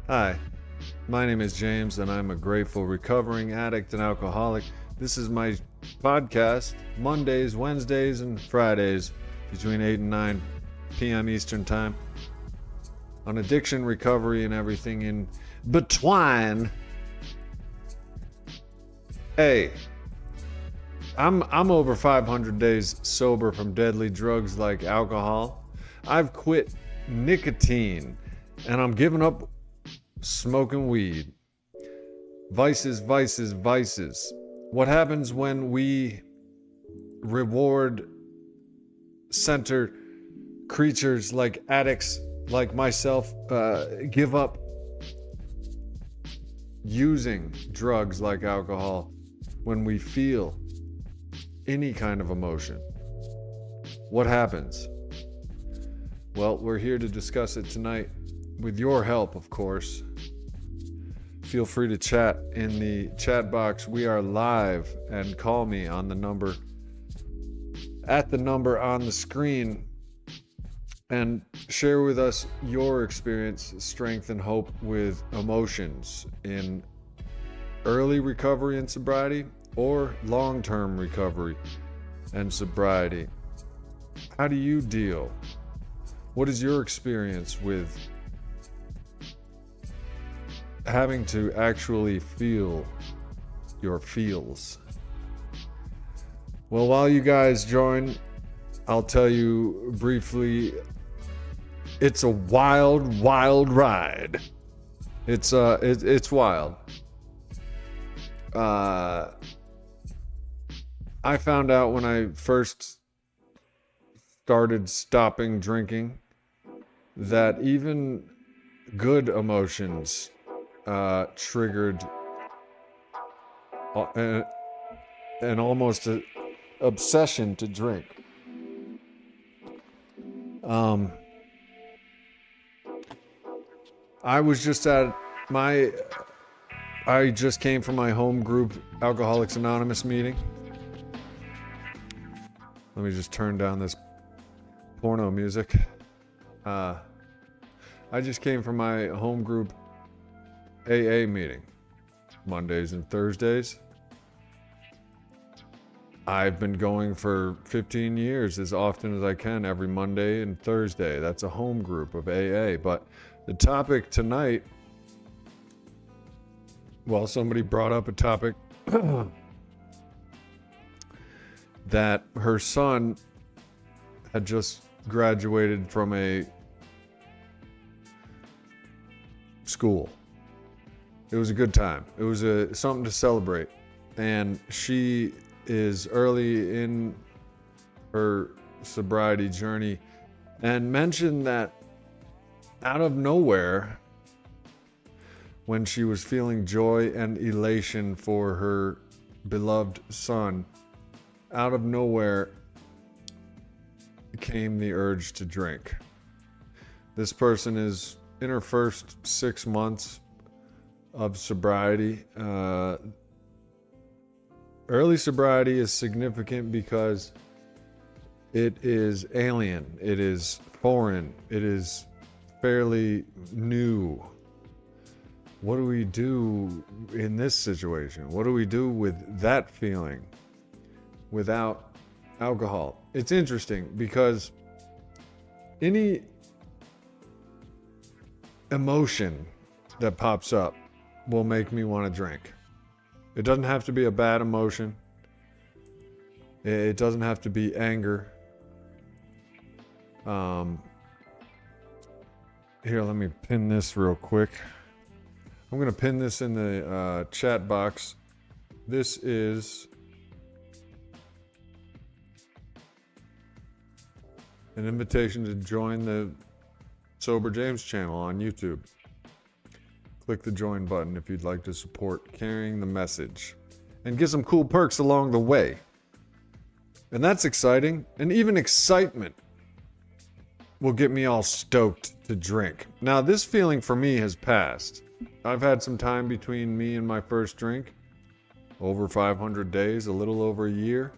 Hi, my name is James, and I'm a grateful recovering addict and alcoholic. This is my podcast, Mondays, Wednesdays, and Fridays between 8 and 9 p.m. Eastern Time, on addiction, recovery, and everything in between. Hey, I'm over 500 days sober from deadly drugs like alcohol. I've quit nicotine, and I'm giving up smoking weed. Vices, vices, vices. What happens when we reward center creatures like addicts like myself give up using drugs like alcohol when we feel any kind of emotion? What happens? Well, we're here to discuss it tonight with your help, of course. Feel free to chat in the chat box. We are live, and call me on the number on the screen and share with us your experience, strength, and hope with emotions in early recovery and sobriety or long-term recovery and sobriety. How do you deal? What is your experience with having to actually feel your feels? Well, while you guys join, I'll tell you briefly, it's a wild, wild ride. It's wild. I found out when I first started stopping drinking that even good emotions triggered an almost an obsession to drink. I just came from my home group Alcoholics Anonymous meeting. Let me just turn down this porno music. I just came from my home group AA meeting, Mondays and Thursdays. I've been going for 15 years as often as I can, every Monday and Thursday. That's a home group of AA. But the topic tonight, well, somebody brought up a topic that her son had just graduated from a school. It was a good time. It was something to celebrate. And she is early in her sobriety journey and mentioned that out of nowhere, when she was feeling joy and elation for her beloved son, out of nowhere came the urge to drink. This person is in her first 6 months of sobriety. Early sobriety is significant because it is alien, it is foreign, it is fairly new. What do we do in this situation? What do we do with that feeling without alcohol? It's interesting because any emotion that pops up will make me want to drink. It doesn't have to be a bad emotion. It doesn't have to be anger. Here, let me pin this real quick. I'm going to pin this in the chat box. This is an invitation to join the Sober James channel on YouTube. Click the join button if you'd like to support carrying the message and get some cool perks along the way. And that's exciting. And even excitement will get me all stoked to drink. Now, this feeling for me has passed. I've had some time between me and my first drink. Over 500 days, a little over a year.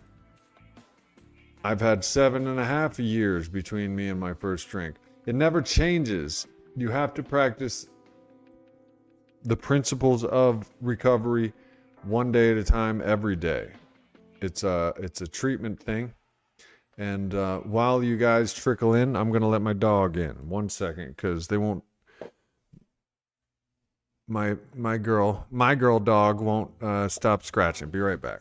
I've had 7.5 years between me and my first drink. It never changes. You have to practice the principles of recovery one day at a time, every day. It's a treatment thing. And while you guys trickle in, I'm going to let my dog in. 1 second, because they won't. My girl dog won't stop scratching. Be right back.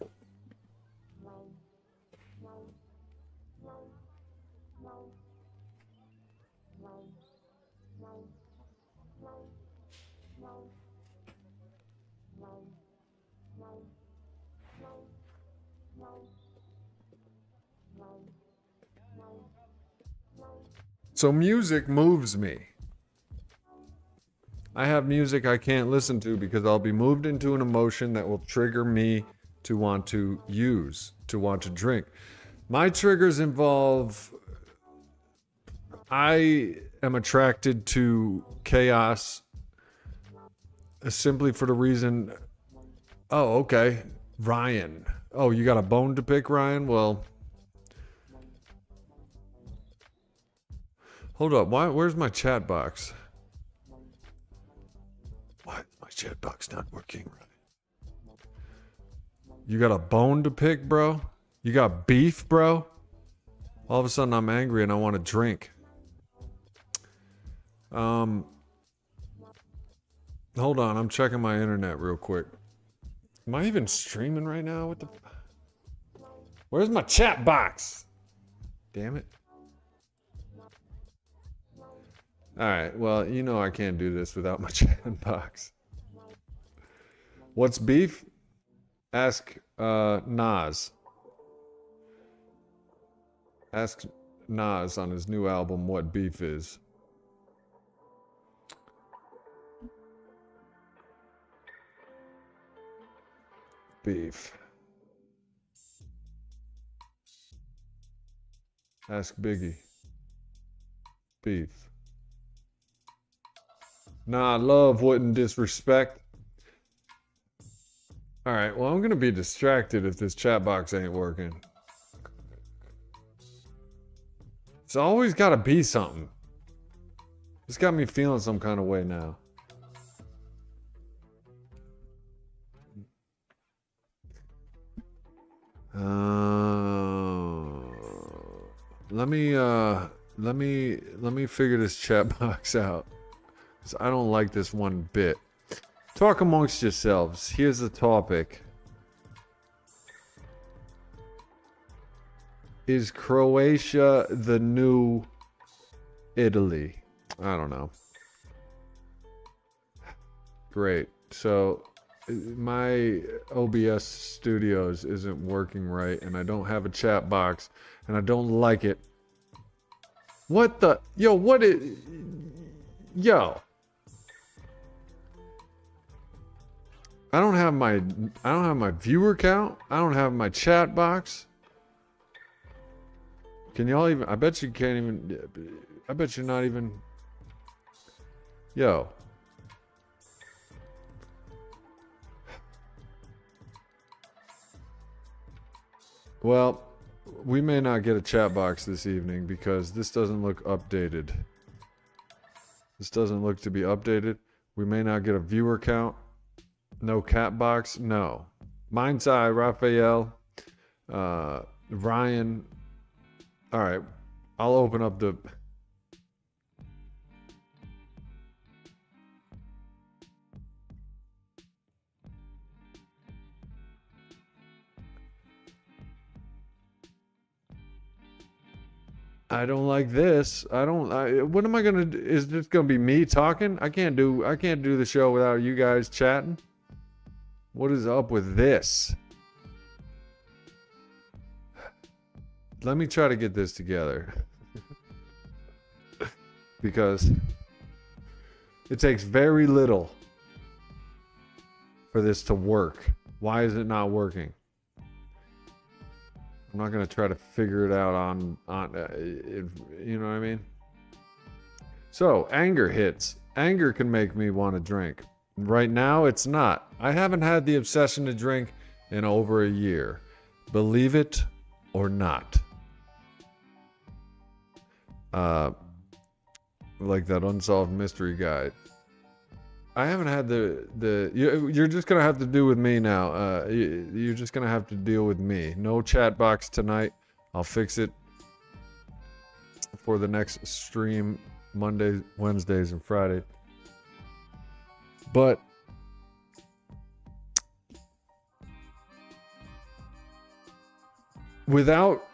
So music moves me. I have music I can't listen to because I'll be moved into an emotion that will trigger me to want to use, to want to drink. My triggers involve, I am attracted to chaos simply for the reason, oh, okay, Ryan. Oh, you got a bone to pick, Ryan? Well, hold up. Where's my chat box? Why is my chat box not working right? You got a bone to pick, bro? You got beef, bro? All of a sudden I'm angry and I want to drink. Hold on, I'm checking my internet real quick. Am I even streaming right now? What the? Where's my chat box? Damn it. Alright, well, you know I can't do this without my chat box. What's beef? Ask Nas. Ask Nas on his new album what beef is. Beef. Ask Biggie. Beef. Nah, love wouldn't disrespect. Alright, well, I'm going to be distracted if this chat box ain't working. It's always got to be something. It's got me feeling some kind of way now. Let me figure this chat box out. I don't like this one bit. Talk amongst yourselves. Here's the topic. Is Croatia the new Italy? I don't know. Great. So my OBS Studios isn't working right and I don't have a chat box and I don't like it. What the? Yo, what is... Yo. I don't have my viewer count. I don't have my chat box. Can y'all even? I bet you can't even. I bet you're not even. Yo. Well, we may not get a chat box this evening because this doesn't look updated. This doesn't look to be updated. We may not get a viewer count. No cat box? No. Mind's Eye, Raphael, Ryan. All right. I'll open up the... I don't like this. What am I going to do? Is this going to be me talking? I can't do the show without you guys chatting. What is up with this? Let me try to get this together. Because it takes very little for this to work. Why is it not working? I'm not going to try to figure it out on you know what I mean? So, anger hits. Anger can make me want to drink. Right now, it's not. I haven't had the obsession to drink in over a year. Believe it or not. Like that unsolved mystery guy. I haven't had you're just gonna have to do with me now. You're just gonna have to deal with me. No chat box tonight. I'll fix it for the next stream, Mondays, Wednesdays, and Fridays. But without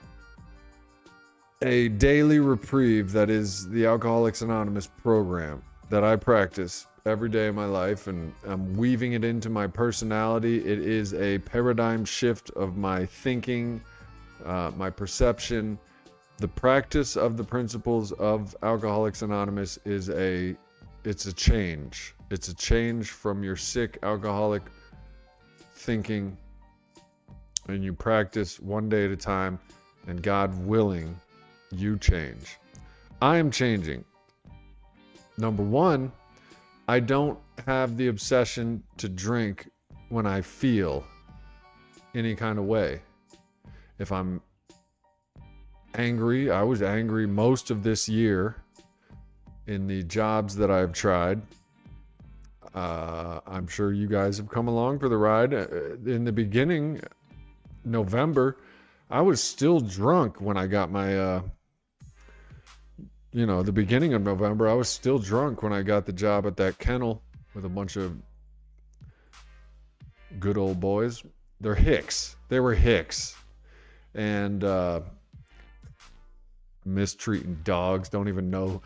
a daily reprieve that is the Alcoholics Anonymous program that I practice every day of my life, and I'm weaving it into my personality. It is a paradigm shift of my thinking, my perception. The practice of the principles of Alcoholics Anonymous it's a change. It's a change from your sick alcoholic thinking, and you practice one day at a time, and God willing, you change. I am changing. Number one, I don't have the obsession to drink when I feel any kind of way. If I'm angry, I was angry most of this year in the jobs that I've tried. I'm sure you guys have come along for the ride. In the beginning, November, I was still drunk when I got my the beginning of November, I was still drunk when I got the job at that kennel with a bunch of good old boys. They're hicks. They were hicks. And mistreating dogs. Don't even know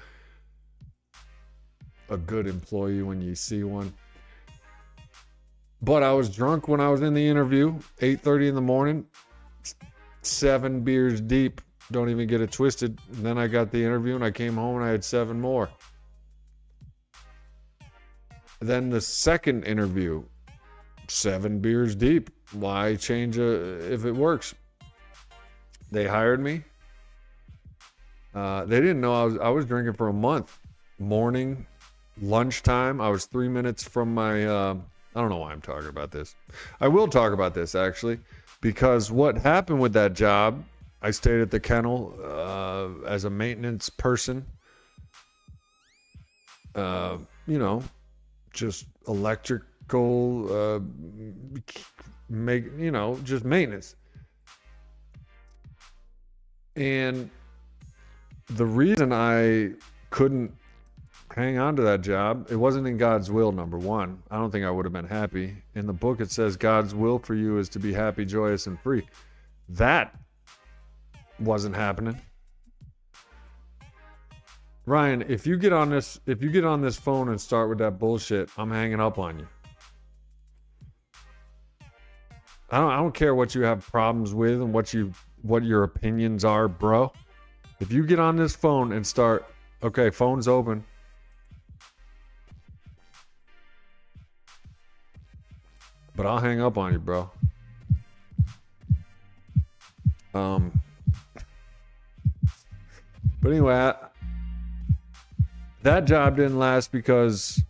a good employee when you see one. But I was drunk when I was in the interview, 8:30 in the morning, 7 beers deep. Don't even get it twisted. And then I got the interview and I came home and I had 7 more. Then the second interview, 7 beers deep. Why change if it works? They hired me. They didn't know I was drinking for a month. Morning, lunchtime. I was 3 minutes from my, I don't know why I'm talking about this. I will talk about this actually, because what happened with that job, I stayed at the kennel as a maintenance person. Just electrical, just maintenance. And the reason I couldn't hang on to that job, it wasn't in God's will, number one. I don't think I would have been happy. In the book, it says God's will for you is to be happy, joyous, and free. That wasn't happening. Ryan, if you get on this phone and start with that bullshit, I'm hanging up on you. I don't care what you have problems with and what your opinions are, bro. If you get on this phone and start, okay, phone's open. But I'll hang up on you, bro. But anyway, that job didn't last because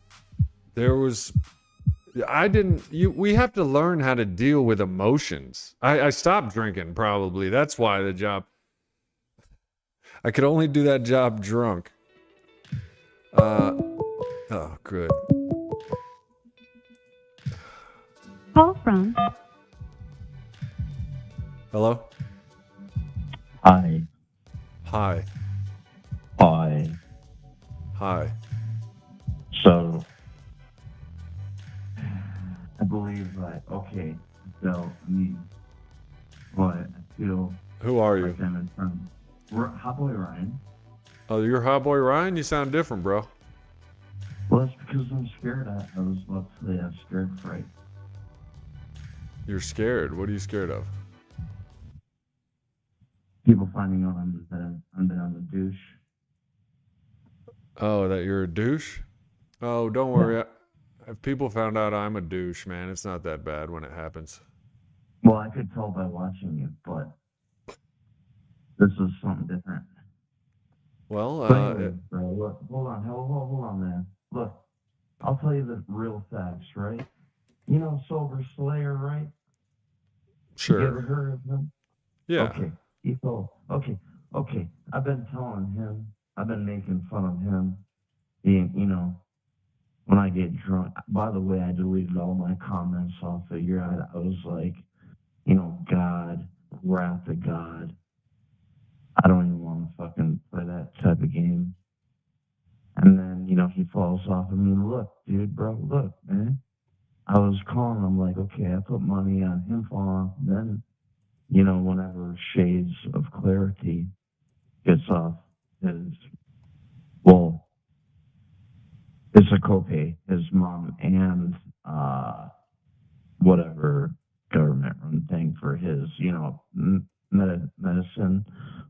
we have to learn how to deal with emotions. I stopped drinking probably. That's why the job, I could only do that job drunk. Oh, good. Call from. Hello? Hi. Hi. Hi. Hi. So, I believe that, okay, so me, but I feel Who are you? like I'm in front of Boie Ryan. Oh, you're Hot Boy Ryan? You sound different, bro. Well, that's because I'm scared. I was about to say I'm scared fright. You're scared. What are you scared of? People finding out I'm a douche. Oh, that you're a douche? Oh, don't worry. If people found out I'm a douche, man, it's not that bad when it happens. Well, I could tell by watching you, but this is something different. Well, anyway, bro, look, hold on, man. Look, I'll tell you the real facts, right? You know Sober Slayer, right? Sure. You ever heard of him? Yeah. Okay. Okay. I've been telling him, I've been making fun of him being, when I get drunk. By the way, I deleted all my comments off of your. I was like, God, wrath of God. I don't even want to fucking play that type of game. And then, he falls off. I mean, look, dude, bro, look, man. I was calling him like, okay, I put money on him falling off. Then, whenever shades of clarity gets off his, well, it's a copay, his mom and whatever government run thing for his, medicine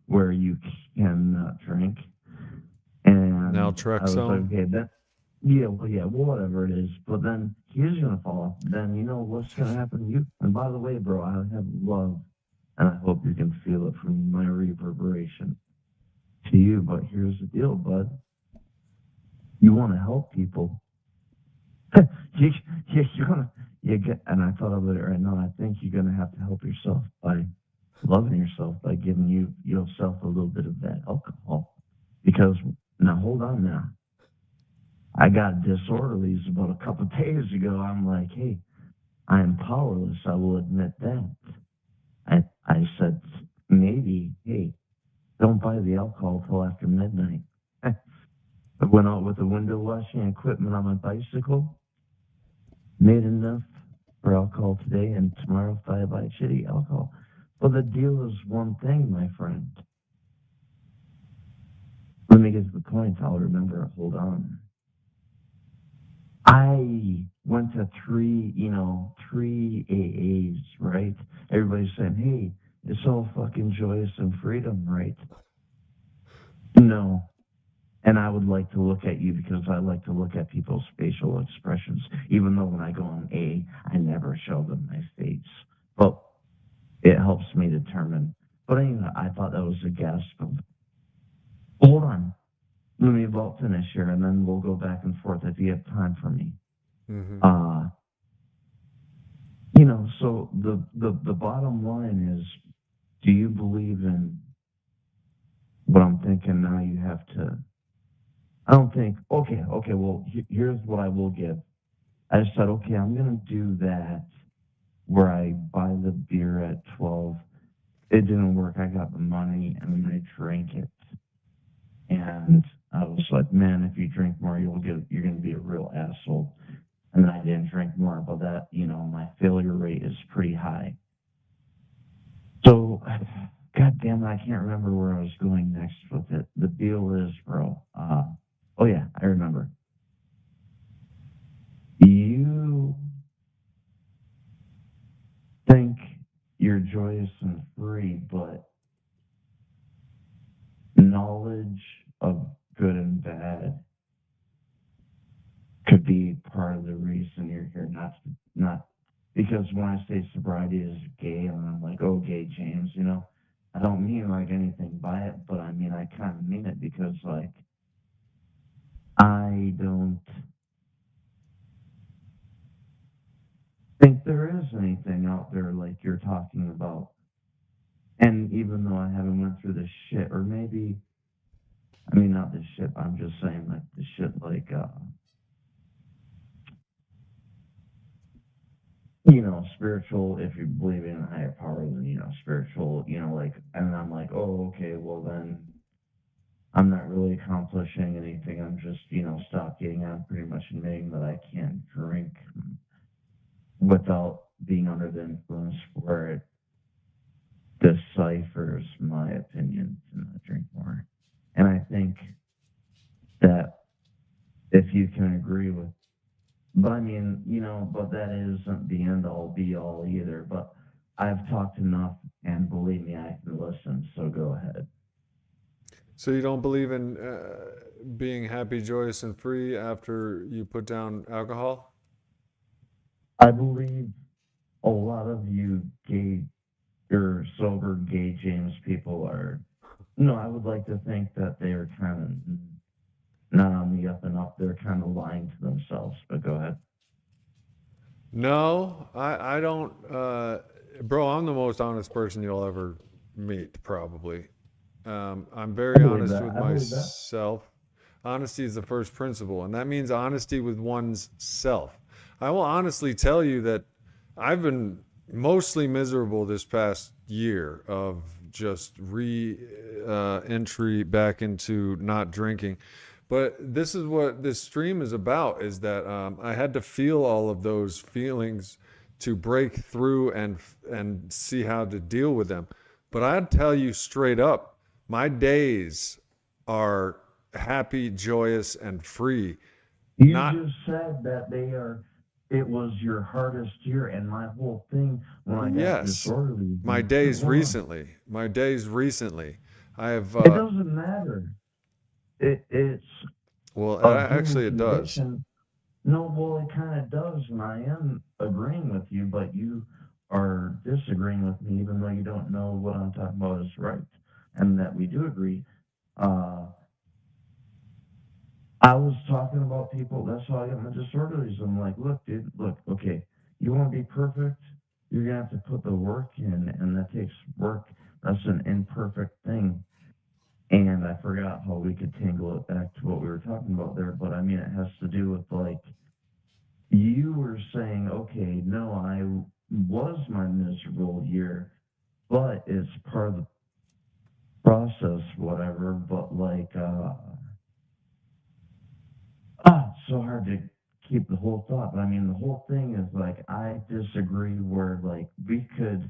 where you cannot drink. And I was like, Naltrexone. okay, well, whatever it is. But then he is gonna fall off. Then you know what's gonna happen to you. And by the way, bro, I have love, and I hope you can feel it from my reverberation to you. But here's the deal, bud. You want to help people. you, you're gonna, and I thought about it right now. I think you're gonna have to help yourself by loving yourself, by giving yourself a little bit of that alcohol. Because now, hold on now. I got disorderlies about a couple of days ago. I'm like, hey, I am powerless. I will admit that. I said, maybe, hey, don't buy the alcohol till after midnight. I went out with the window washing equipment on my bicycle, made enough for alcohol today, and tomorrow if I buy shitty alcohol. But the deal is one thing, my friend. Let me get to the point. I'll remember it. Hold on. I went to three AAs, right? Everybody's saying, hey, it's all fucking joyous and freedom, right? No. And I would like to look at you because I like to look at people's facial expressions, even though when I go on A, I never show them my face. But it helps me determine. But anyway, I thought that was a guess. But hold on. Let me about finish here, and then we'll go back and forth if you have time for me. Mm-hmm. So the bottom line is, do you believe in what I'm thinking now? You have to. I don't think. Okay. Well, here's what I will give. I just said, okay, I'm gonna do that where I buy the beer at 12. It didn't work. I got the money and then I drank it, and I was like, man, if you drink more, you're gonna be a real asshole. And then I didn't drink more, but that, my failure rate is pretty high. So, God damn it, I can't remember where I was going next with it. The deal is, bro. Oh yeah, I remember. You think you're joyous and free, but knowledge of good and bad could be part of the reason you're here. Not because when I say sobriety is gay, and I'm like, oh, gay James, I don't mean like anything by it, but I mean I kind of mean it because like I don't think there is anything out there like you're talking about. And even though I haven't went through this shit, or maybe, I mean, not this shit, but I'm just saying like the shit like, spiritual, if you believe in a higher power than, spiritual, like, and I'm like, oh, okay, well then I'm not really accomplishing anything. I'm just, stop getting on, pretty much admitting that I can't drink without being under the influence where it deciphers my opinion to not drink more. And I think that if you can agree with, but I mean, but that isn't the end all be all either. But I've talked enough, and believe me, I can listen. So go ahead. So you don't believe in being happy, joyous, and free after you put down alcohol? I believe a lot of you gay or sober gay James people are. No, I would like to think that they are kind of not on the up and up. They're kind of lying to themselves. But go ahead. No, I don't. Bro, I'm the most honest person you'll ever meet, probably. I'm I very believe honest that. with I believe that. myself. Honesty is the first principle, and that means honesty with one's self. I will honestly tell you that I've been mostly miserable this past year of just entry back into not drinking. But this is what this stream is about, is that I had to feel all of those feelings to break through and see how to deal with them. But I'd tell you straight up, my days are happy, joyous, and free. You Not just said that it was your hardest year, and my whole thing when I got yes, disorderly. my days Hold on. recently. I have It doesn't matter. It's well, a human actually, it does. condition. No, well, it kind of does, and I am agreeing with you, but you are disagreeing with me, even though you don't know what I'm talking about is right, and that we do agree. Uh, I was talking about people. That's how I got my disorderlies. I'm like, look, dude, look, okay, you want to be perfect? You're gonna have to put the work in, and that takes work. That's an imperfect thing. And I forgot how we could tangle it back to what we were talking about there, but I mean, it has to do with like you were saying, okay, no, I was my miserable year, but it's part of the process, whatever. But like, it's so hard to keep the whole thought. But I mean, the whole thing is like, I disagree where like we could,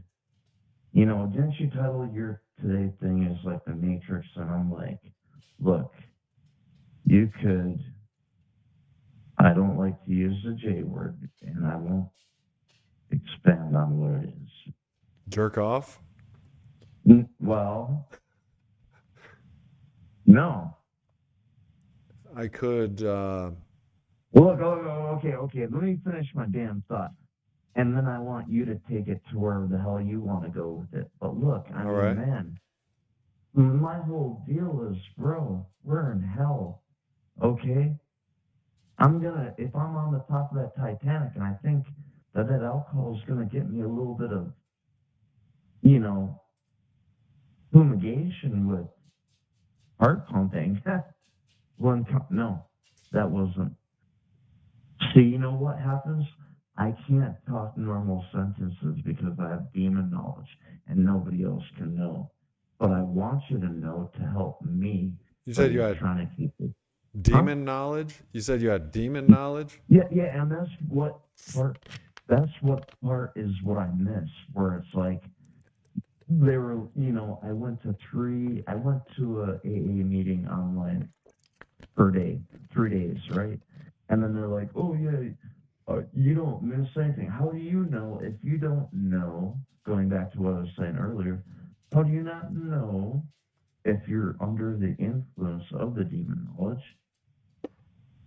didn't you title your today thing as like the Matrix? And I'm like, look, you could, I don't like to use the J word, and I won't expand on what it is. Jerk off? Well, no. I could. Well, look, okay. Let me finish my damn thought. And then I want you to take it to wherever the hell you want to go with it. But look, I All mean, right. man, my whole deal is, bro, we're in hell, okay? if I'm on the top of that Titanic, and I think that alcohol is going to get me a little bit of, you know, fumigation with heart pumping. No, that wasn't. See, you know what happens? I can't talk normal sentences because I have demon knowledge and nobody else can know. But I want you to know to help me. You But said you you're had trying to keep it. Huh? demon knowledge? You said you had demon knowledge? Yeah, and that's what part is what I miss, where it's like they were, I went to a AA meeting online per day, 3 days, right? And then they're like, oh yeah, you don't miss anything. How do you know if you don't know? Going back to what I was saying earlier, how do you not know if you're under the influence of the demon knowledge?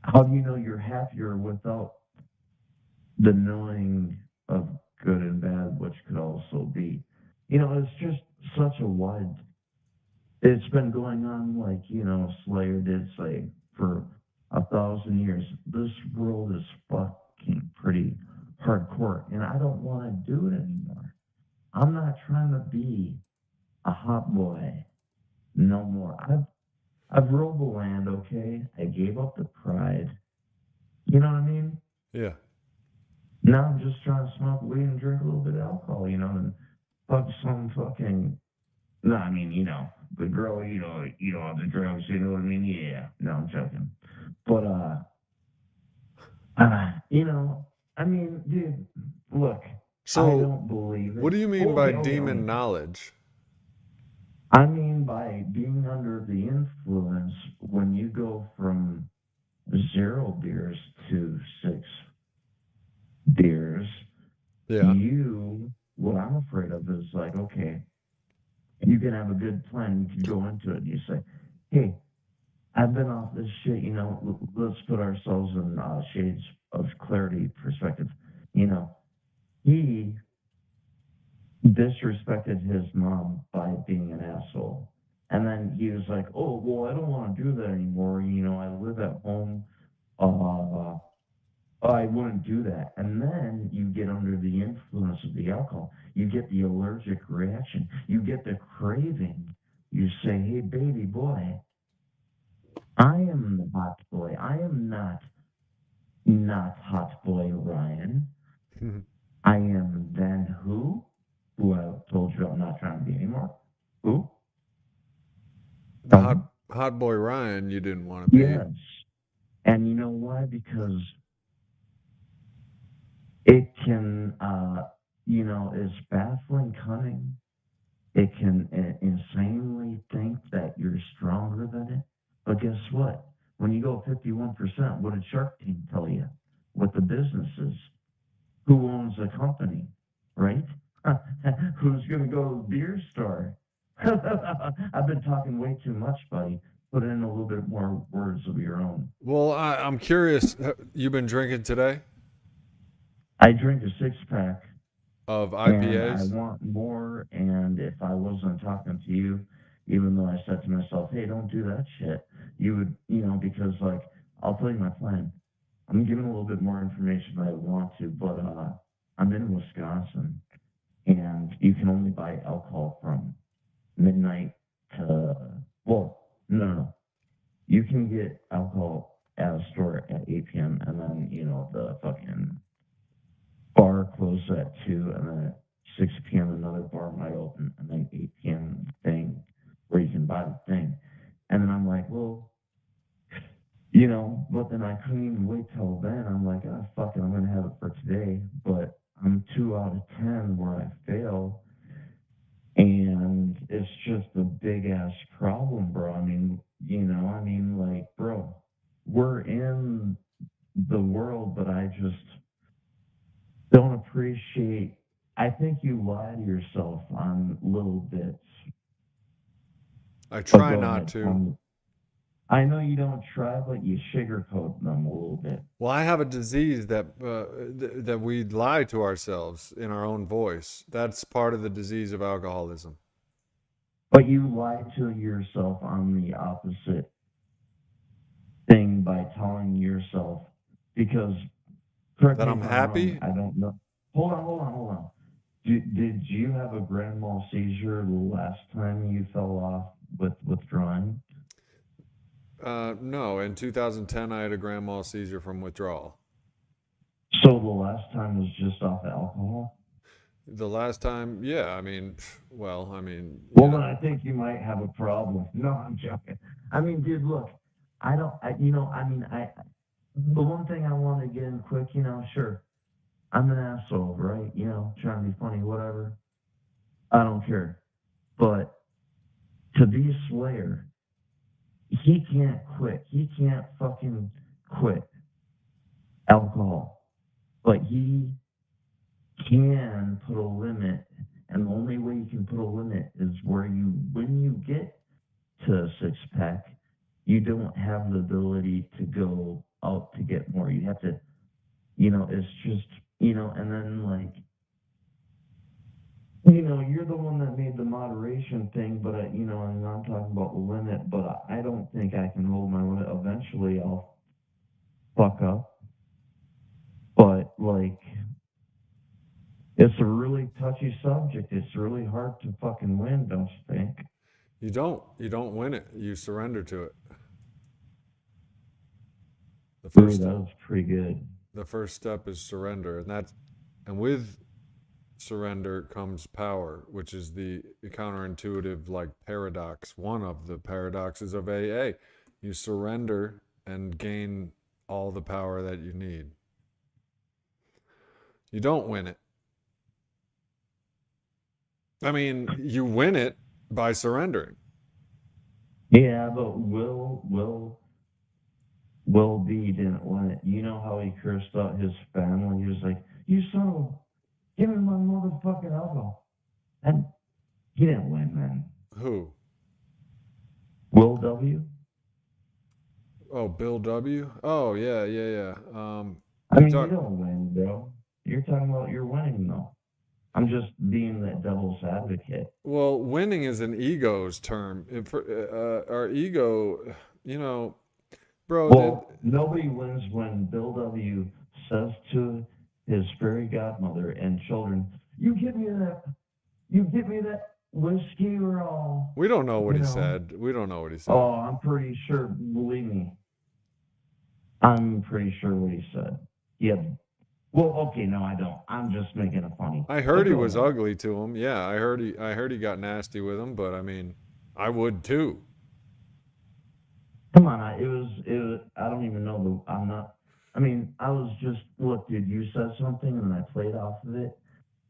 How do you know you're happier without the knowing of good and bad, which could also be? It's just such a wide. It's been going on, like, Slayer did say, for 1,000 years. This world is fucking pretty hardcore, and I don't want to do it anymore. I'm not trying to be a hot boy no more. I've rolled the land, okay? I gave up the pride. You know what I mean? Yeah. Now I'm just trying to smoke weed and drink a little bit of alcohol, and fuck some fucking. No, I mean, the girl, eat all the drugs, you know what I mean? Yeah. No, I'm joking. But, I mean, dude, look, I So, don't believe it. what do you mean by demon Okay. knowledge? I mean, by being under the influence, when you go from 0 beers to 6 beers, Yeah. what I'm afraid of is like, okay, you can have a good plan. You can go into it and you say, hey, I've been off this shit, let's put ourselves in shades of clarity perspective. He disrespected his mom by being an asshole. And then he was like, oh, well, I don't want to do that anymore. I live at home. I wouldn't do that. And then you get under the influence of the alcohol. You get the allergic reaction. You get the craving. You say, hey, baby boy, I am the hot boy. I am not hot boy Ryan. I am then who? Who I told you I'm not trying to be anymore. Who? The Tell me. hot boy Ryan you didn't want to be. Yes. And you know why? Because it can, it's baffling cunning. It can insanely think that you're stronger than it. But guess what? When you go 51%, what did Shark Tank tell you? What the business is? Who owns the company, right? Who's going to go to the beer store? I've been talking way too much, buddy. Put in a little bit more words of your own. Well, I'm curious. You've been drinking today I drink a six pack of and I IPAs? want more. And if I wasn't talking to you, even though I said to myself, hey, don't do that shit, you would, because like, I'll tell you my plan. I'm giving a little bit more information than I want to, but I'm in Wisconsin and you can only buy alcohol from midnight to, well, no. You can get alcohol at a store at 8 p.m. and then, the fucking bar closes at 2 and then at 6 p.m. another bar might open and then 8 p.m. thing where you can buy the thing. And then I'm like, well, but then I couldn't even wait till then. I'm like, oh, fuck it, I'm going to have it for today. But I'm 2 out of 10 where I fail. And it's just a big ass problem, bro. Like, bro, we're in the world, but I just don't appreciate. I think you lie to yourself on little bits. I But try go not ahead. to. I know you don't try, but you sugarcoat them a little bit. Well, I have a disease that we lie to ourselves in our own voice. That's part of the disease of alcoholism. But you lie to yourself on the opposite thing by telling yourself, because, correct That me I'm if I'm wrong, happy? I don't know. Hold on. Did you have a grand mal seizure the last time you fell off with withdrawing? No. In 2010, I had a grand mal seizure from withdrawal. So the last time was just off alcohol? The last time, yeah. Well, Well, then I think you might have a problem. No, I'm joking. Dude, look, I don't, the one thing I want to get in quick, sure, I'm an asshole, right? Trying to be funny, whatever. I don't care. But to be Slayer, he can't quit. He can't fucking quit alcohol. But he can put a limit. And the only way you can put a limit is when you get to a six pack, you don't have the ability to go out to get more. You have to, it's just, and then like, you're the one that made the moderation thing, but and I'm talking about the limit, but I don't think I can hold my limit. Eventually I'll fuck up. But like, it's a really touchy subject. It's really hard to fucking win, don't you think? you don't win it. You surrender to it. The Ooh, first that step, was pretty good. the first step is surrender, and with surrender comes power, which is the counterintuitive like paradox. One of the paradoxes of AA. You surrender and gain all the power that you need. You don't win it. You win it by surrendering. Yeah, but Will B didn't win it. You know how he cursed out his family? He was like, "You son of a, give me my motherfucking alcohol." And he didn't win, man. Who? Will W? Oh, Bill W. Oh yeah. You You talk. don't win, bro. You're talking about you're winning, though. I'm just being the devil's advocate. Well, winning is an ego's term. Our ego, bro. Well, nobody wins when Bill W says to his fairy godmother and children, "You give me that. You give me that." whiskey or all, We don't know what you he know. said. We don't know what he said. Oh, I'm pretty sure, believe me, I'm pretty sure what he said. Yeah. Well, okay, no, I don't. I'm just making it funny. I heard But he go was ahead. ugly to him. Yeah, I heard he got nasty with him, but I mean, I would too. Come on, I don't even know I'm not, I mean, I was just, look, dude, you said something and I played off of it,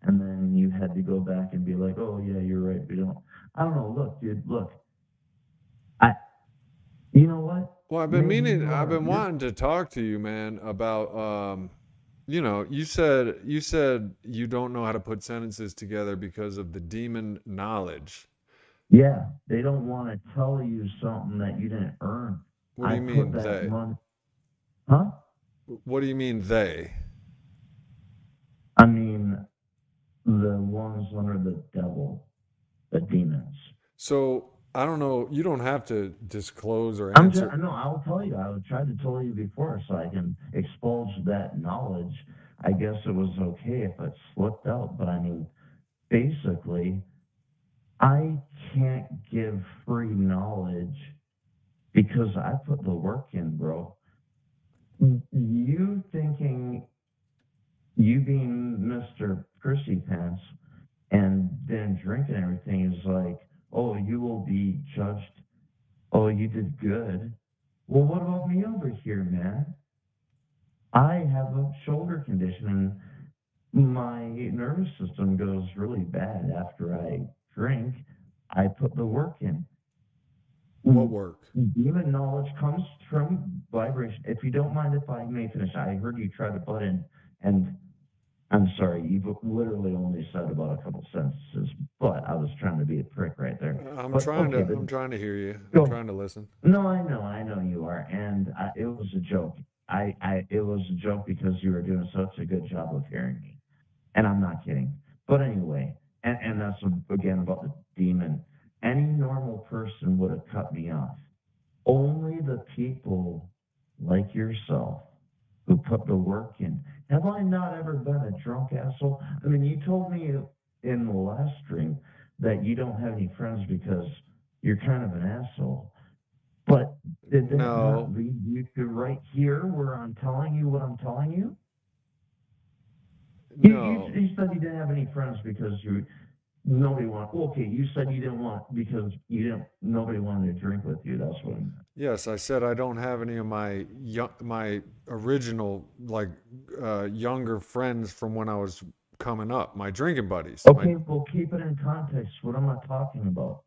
and then you had to go back and be like, oh, yeah, you're right, I don't know, look, dude, look, I, you know what? Well, I've been Maybe meaning, you I've are, been wanting to talk to you, man, about, you said you don't know how to put sentences together because of the demon knowledge. yeah, they don't want to tell you something that you didn't earn. What do I you put mean that they? money, huh? What do you mean they? I mean, the ones under the devil, the demons. So I don't know. You don't have to disclose or I'm just, answer. no, I'll tell you. I tried to tell you before so I can expulge that knowledge. I guess it was okay if it slipped out, but I mean, basically, I can't give free knowledge because I put the work in, bro. You thinking you being Mr. Prissy Pants and then drinking everything is like, oh, you will be judged. Oh, you did good. Well, what about me over here, man? I have a shoulder condition and my nervous system goes really bad after I drink. I put the work in. What work? Demon knowledge comes from vibration. If you don't mind if I may finish, I heard you try to butt in, and I'm sorry, you've literally only said about a couple sentences, but I was trying to be a prick right there. But okay, I'm trying to hear you. I'm go. trying to listen. No, I know you are, and it was a joke. It was a joke because you were doing such a good job of hearing me, and I'm not kidding. But anyway, and that's again about the demon. Any normal person would have cut me off. Only the people like yourself who put the work in. Have I not ever been a drunk asshole? I mean, you told me in the last stream that you don't have any friends because you're kind of an asshole. But did that not No, lead you to right here where I'm telling you what I'm telling you? no. You said you didn't have any friends because nobody wanted. Okay, you said you didn't want because you didn't. Nobody wanted to drink with you. That's what I meant. Yes, I said I don't have any of my original younger friends from when I was coming up. My drinking buddies. My Okay, well, keep it in context. What am I talking about?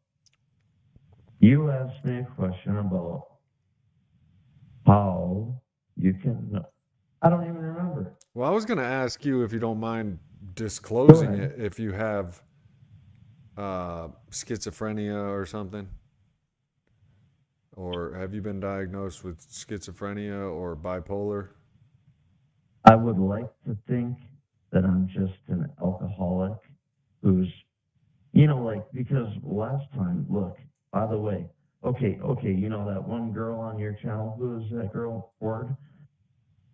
You asked me a question about how you can. I don't even remember. Well, I was going to ask you if you don't mind Go disclosing ahead. it if you have schizophrenia or something, or have you been diagnosed with schizophrenia or bipolar? I would like to think that I'm just an alcoholic who's, like, because last time, look, by the way, okay, that one girl on your channel, who is that girl, Ford?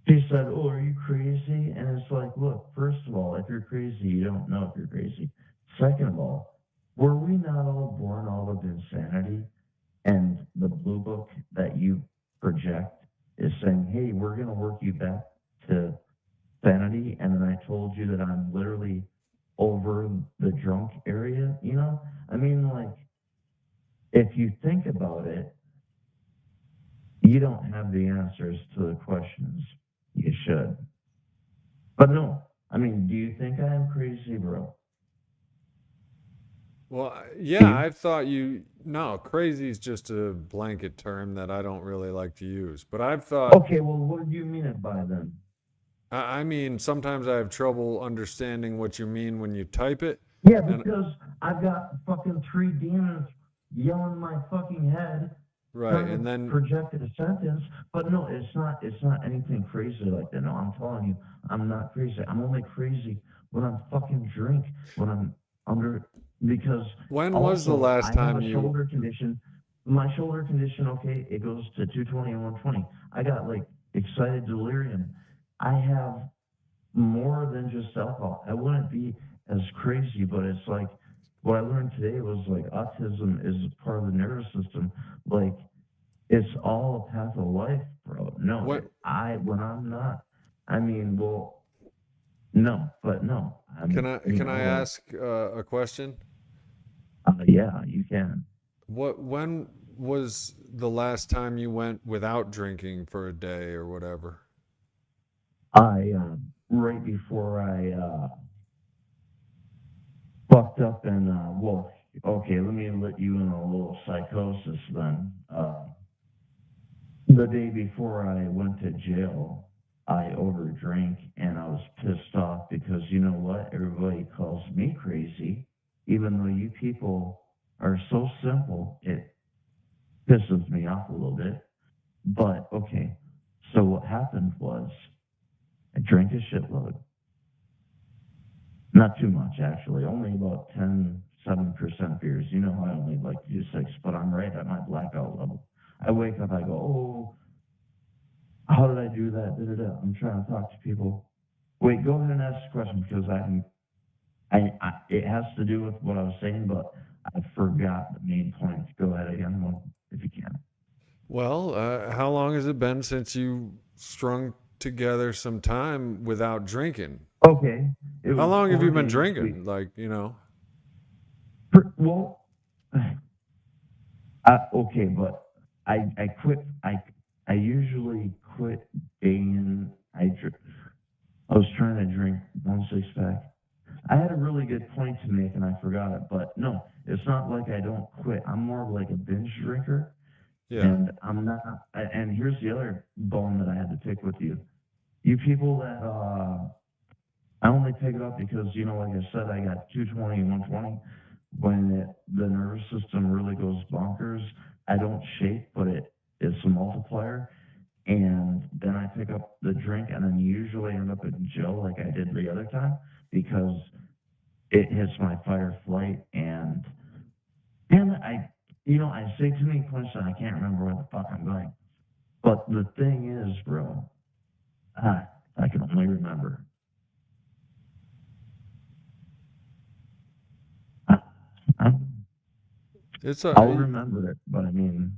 She said, oh, are you crazy? And it's like, look, first of all, if you're crazy, you don't know if you're crazy. Second of all, were we not all born out of insanity? And the blue book that you project is saying, hey, we're going to work you back to sanity. And then I told you that I'm literally over the drunk area, I mean, like, if you think about it, you don't have the answers to the questions you should. But no, I mean, do you think I am crazy, bro? Well, Do yeah, you? I thought you. No, crazy is just a blanket term that I don't really like to use. But I've thought, Okay, well, what do you mean it by then? I mean, sometimes I have trouble understanding what you mean when you type it. Yeah, And because I've got fucking three demons yelling in my fucking head, right, trying to and then project a sentence. But no, it's not anything crazy like that. No, I'm telling you, I'm not crazy. I'm only crazy when I'm fucking drink, when I'm under, because when was the also last I have time a you? shoulder condition. My shoulder condition, okay, it goes to 220 and 120. I got like excited delirium. I have more than just alcohol. I wouldn't be as crazy, but it's like what I learned today was like autism is part of the nervous system. Like it's all a path of life, bro. No, What when I'm not, I mean, well, no, but no, can I ask a question? yeah, you can. When was the last time you went without drinking for a day or whatever? Right before I fucked up and well, okay, let me let you in a little psychosis then. The day before I went to jail, I overdrank and I was pissed off because you know what? Everybody calls me crazy, even though you people are so simple. It pisses me off a little bit. But okay, so what happened was I drank a shitload. Not too much, actually. Only about 7% beers. You know, I only like to do 6, but I'm right at my blackout level. I wake up, I go, oh, how did I do that? Da-da-da. I'm trying to talk to people. Wait, go ahead and ask the question because it has to do with what I was saying, but I forgot the main point. Go ahead again, if you can. Well, how long has it been since you strung together some time without drinking? Okay, it How was long have you 4 been days. drinking? Like, you know, Well, okay, but I quit. I usually quit being. I was trying to drink 1 6 pack. I had a really good point to make and I forgot it, but no, it's not like I don't quit. I'm more of like a binge drinker, yeah. and I'm not. And here's the other bone that I had to pick with you. You people that I only pick it up because you know, like I said, I got 220 and 120. When the nervous system really goes bonkers, I don't shake, but it's a multiplier. And then I pick up the drink, and then usually end up in jail like I did the other time because it hits my fight or flight. And I say too many questions, I can't remember where the fuck I'm going. But the thing is, bro, I can only remember. I, It's I'll a remember it, but I mean,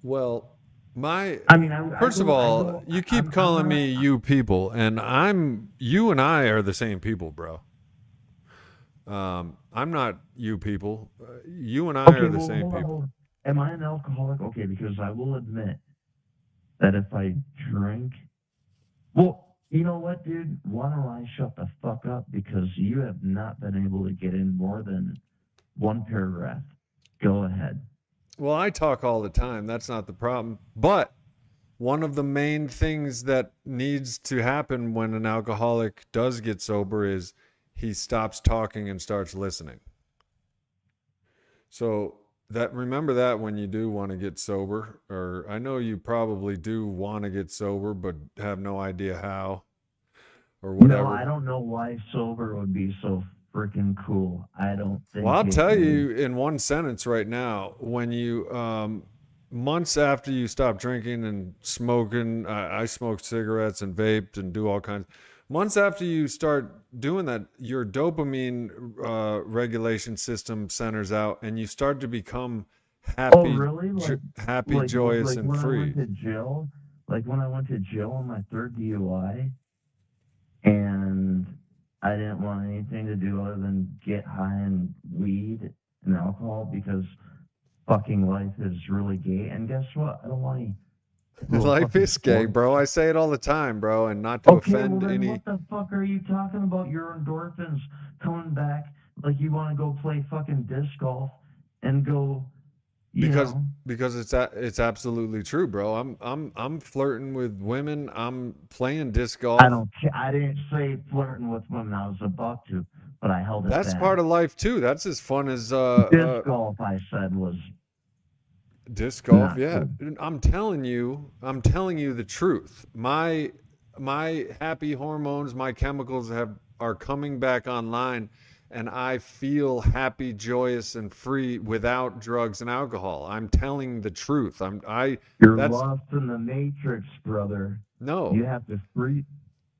well, my I first of go, all, you keep I'm calling not. me you people, and you and I are the same people, bro. I'm not you people. You and I are Okay, the well, same hold on, people. hold on. Am I an alcoholic? Okay, because I will admit that if I drink, well, you know what, dude? Why don't I shut the fuck up? Because you have not been able to get in more than one paragraph. Go ahead. Well, I talk all the time. That's not the problem. But one of the main things that needs to happen when an alcoholic does get sober is he stops talking and starts listening. So that remember that when you do want to get sober, or I know you probably do want to get sober but have no idea how or No, I whatever. don't know why sober would be so freaking cool. I don't Well, think I'll it tell is. you in one sentence right now. When you months after you stop drinking and smoking, I smoked cigarettes and vaped and do all kinds. Months after you start doing that, your dopamine regulation system centers out, and you start to become Oh, happy, really? happy, joyous, Like and when I went free. to jail, like when I went to jail on my third DUI, and I didn't want anything to do other than get high and weed and alcohol because fucking life is really gay. And guess what? I don't want any little Life fucking is gay, sports. bro. I say it all the time, bro, and not to Okay, well offend then any. what the fuck are you talking about? Your endorphins coming back like you want to go play fucking disc golf and go, you because know. because it's absolutely true, bro. I'm flirting with women. I'm playing disc golf. I didn't say flirting with women. I was about to, but I held it That's part back. of life too. That's as fun as Disc golf, I said, was disc golf. not Yeah, cool. I'm telling you the truth. My happy hormones, my chemicals are coming back online, and I feel happy, joyous, and free without drugs and alcohol. I'm telling the truth. You're That's lost in the matrix, brother. no. You have to free.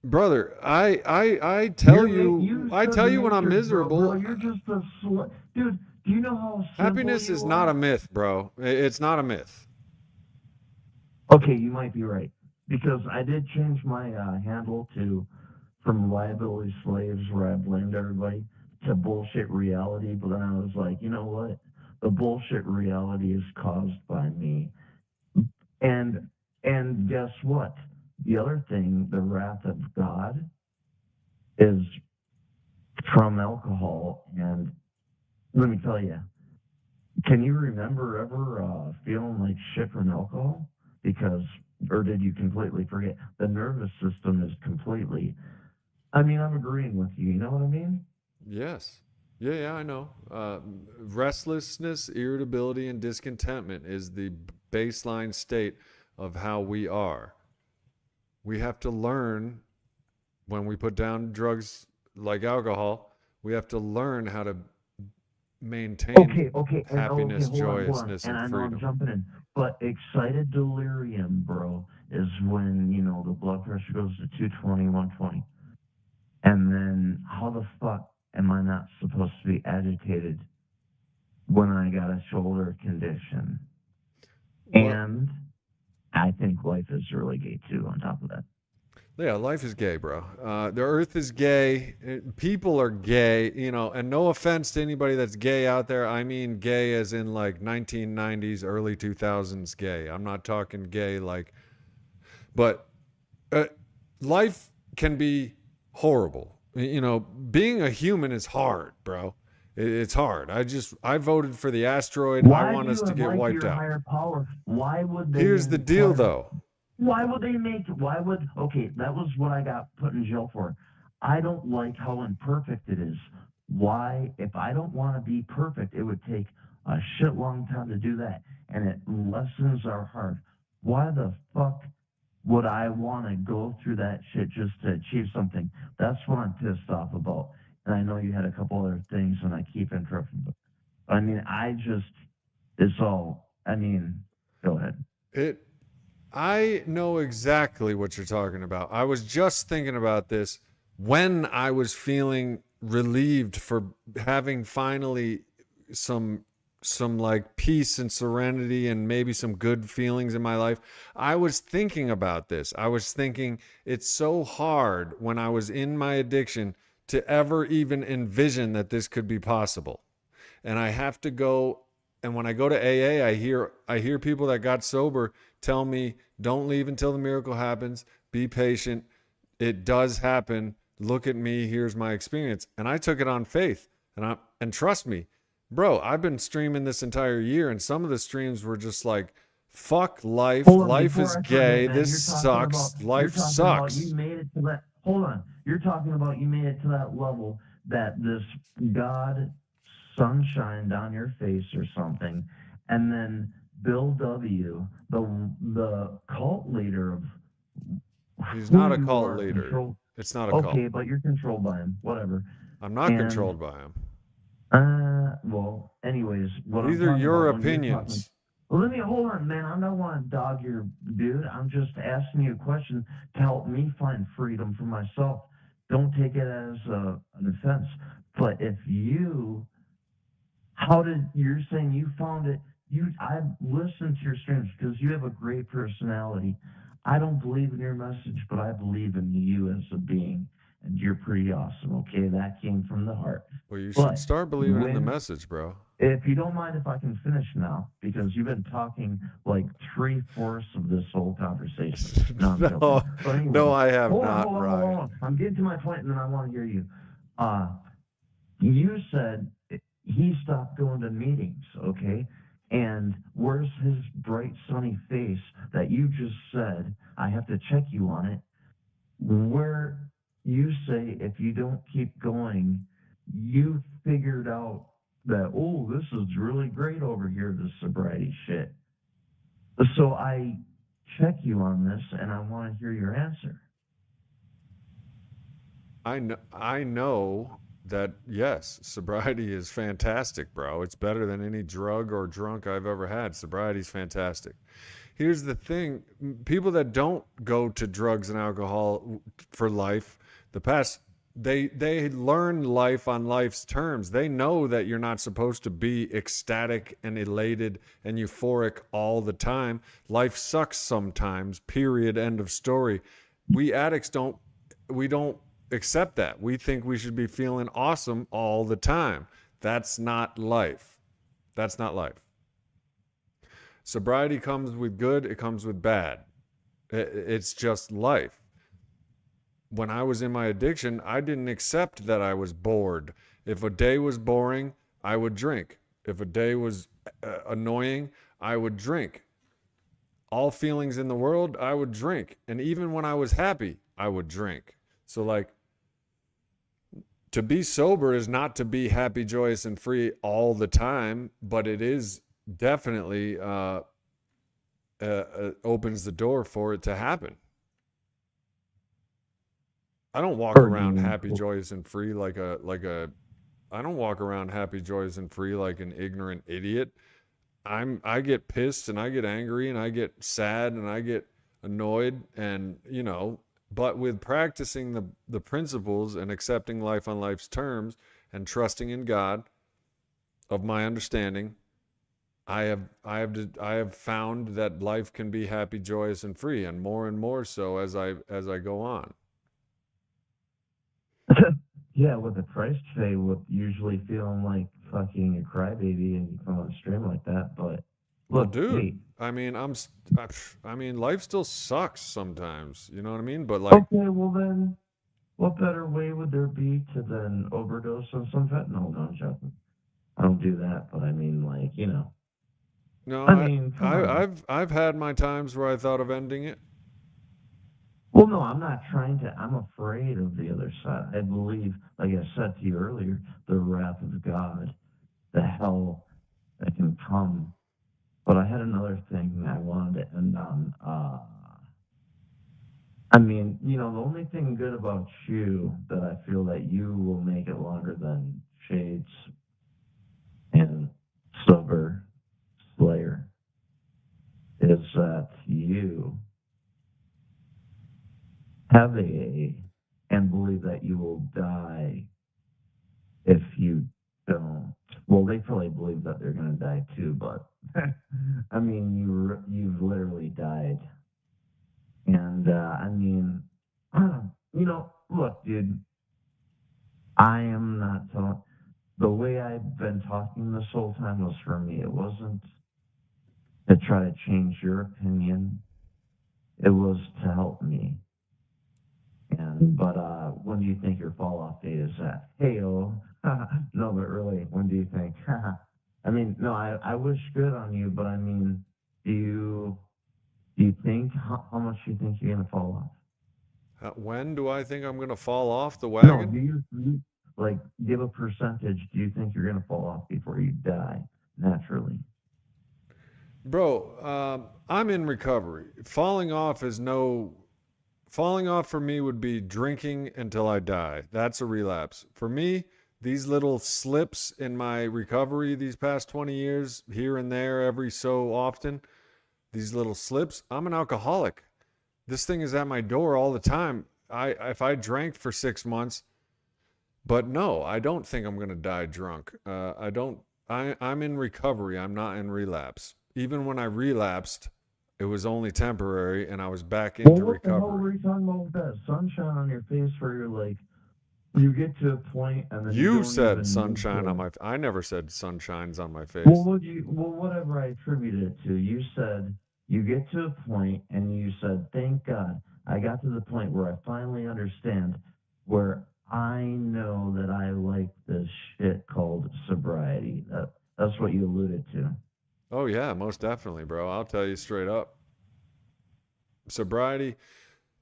brother, I tell You you, I said tell the you when I'm Matrix, bro. miserable. You're just a dude. Do you know how simple Happiness you is not are? a myth, bro. It's not a myth. Okay, you might be right because I did change my handle to from liability slaves, where I blamed everybody, to bullshit reality. But then I was like, you know what? The bullshit reality is caused by me. And guess what? The other thing, the wrath of God, is from alcohol. And let me tell you, can you remember ever feeling like shit from alcohol? Because, or did you completely forget? The nervous system is completely. I mean, I'm agreeing with you. You know what I mean? Yes. Yeah, I know. Restlessness, irritability, and discontentment is the baseline state of how we are. We have to learn when we put down drugs like alcohol, we have to learn how to maintain Okay, and okay, happiness, hold on. joyousness, And and I know I'm freedom. jumping in, but excited delirium, bro, is when the blood pressure goes to 220, 120, and then how the fuck am I not supposed to be agitated when I got a shoulder condition? Well, And I think life is really gay too. On top of that, yeah, life is gay, bro. The earth is gay. People are gay, and no offense to anybody that's gay out there. I mean gay as in like 1990s, early 2000s gay. I'm not talking gay like, but uh, life can be horrible. Being a human is hard, bro. It's hard. I voted for the asteroid. I why do want us you to get like wiped your out. higher power? Why would they Here's the deal, impart? though. Why would they make? Why would? Okay, that was what I got put in jail for. I don't like how imperfect it is. Why, if I don't want to be perfect, it would take a shit long time to do that, and it lessens our heart. Why the fuck would I want to go through that shit just to achieve something? That's what I'm pissed off about. And I know you had a couple other things, and I keep interrupting. But I mean, it's all. I mean, go ahead. It. I know exactly what you're talking about. I was just thinking about this when I was feeling relieved for having finally some like peace and serenity and maybe some good feelings in my life. I was thinking about this. I was thinking it's so hard when I was in my addiction to ever even envision that this could be possible. And I have to go, and when I go to AA, I hear people that got sober tell me, don't leave until the miracle happens. Be patient. It does happen. Look at me. Here's my experience. And I took it on faith. And trust me, bro, I've been streaming this entire year, and some of the streams were just like, fuck life. Hold on, Life is before I forget, gay. man, This sucks. you're Life talking about you sucks. made it to that. Hold on, you're talking about you made it to that level that this God sunshine down your face or something, and then Bill W, the cult leader of He's who not a you cult are, leader. control. It's not a cult. Okay, but you're controlled by him, whatever. I'm not And controlled by him. well, anyways, what I'm These are talking your about when you're talking. opinions. Well, let me hold on, man. I don't want to dog your dude. I'm just asking you a question to help me find freedom for myself. Don't take it as an offense. But if you, you're saying you found it? I've listened to your streams because you have a great personality. I don't believe in your message, but I believe in you as a being, and you're pretty awesome. Okay, that came from the heart. Well, you should But start believing in the when message, bro. if you don't mind if I can finish now, because you've been talking like three-fourths of this whole conversation. No, I'm joking. No, But no, anyways, I have hold on, not, hold on, hold Ryan. on. I'm getting to my point, and then I want to hear you. Uh, you said he stopped going to meetings, okay? And where's his bright, sunny face that you just said, I have to check you on it, where you say if you don't keep going, you figured out that, oh, this is really great over here, this sobriety shit. So I check you on this and I want to hear your answer. I know that yes, sobriety is fantastic, bro. It's better than any drug or drunk I've ever had. Sobriety's fantastic. here's the thing. People that don't go to drugs and alcohol for life, they learn life on life's terms. They know that you're not supposed to be ecstatic and elated and euphoric all the time. Life sucks sometimes, period, end of story. We addicts don't accept that. We think we should be feeling awesome all the time. That's not life. That's not life. Sobriety comes with good, it comes with bad. It's just life. When I was in my addiction, I didn't accept that I was bored. If a day was boring, I would drink. If a day was annoying, I would drink. All feelings in the world, I would drink. And even when I was happy, I would drink. So, like, to be sober is not to be happy, joyous, and free all the time, but it is definitely opens the door for it to happen. I don't walk around happy, joyous, and free I don't walk around happy, joyous, and free like an ignorant idiot. I get pissed and I get angry and I get sad and I get annoyed and, but with practicing the principles and accepting life on life's terms and trusting in God of my understanding, I have found that life can be happy, joyous, and free, and more so as I go on. Yeah, with a Christ faith, with usually feeling like fucking a crybaby and you come on stream like that. But Well, look, dude, hey, I mean, life still sucks sometimes. You know what I mean? But okay, well then, what better way would there be to then overdose on some fentanyl? No, I'm joking. I don't do that, but I mean, no, I mean, come on. I've had my times where I thought of ending it. Well, no, I'm not trying to. I'm afraid of the other side. I believe, like I said to you earlier, the wrath of God, the hell that can come. But I had another thing I wanted to end on. I mean, the only thing good about you that I feel that you will make it longer than Shades and Sober Slayer is that you have AA and believe that you will die if you don't. Well, they probably believe that they're going to die too, but I mean, you've literally died. And I mean, look, dude, I am not talking. The way I've been talking this whole time was for me. It wasn't to try to change your opinion. It was to help me. But when do you think your fall off date is at? Hey-oh. No, but really, when do you think? I mean, no, I wish good on you, but I mean, do you think, how much do you think you're going to fall off? When do I think I'm gonna fall off the No, wagon? do you like, give a percentage? Do you think you're going to fall off before you die naturally? Bro, I'm in recovery. Falling off for me would be drinking until I die. That's a relapse. For me, these little slips in my recovery these past 20 years, here and there, every so often, these little slips, I'm an alcoholic. This thing is at my door all the time. If I drank for 6 months, but no, I don't think I'm going to die drunk. I'm in recovery. I'm not in relapse. Even when I relapsed, it was only temporary and I was back Well, into what the hell were recovery. you talking about with that sunshine on your face where you're like, you get to a point and then you You don't said even need sunshine on to. I never said sunshine's on my Well, face. whatever I attribute it to, you said you get to a point and you said, thank God, I got to the point where I finally understand where I know that I like this shit called sobriety. That's what you alluded to. Oh yeah, most definitely, bro. I'll tell you straight up. Sobriety,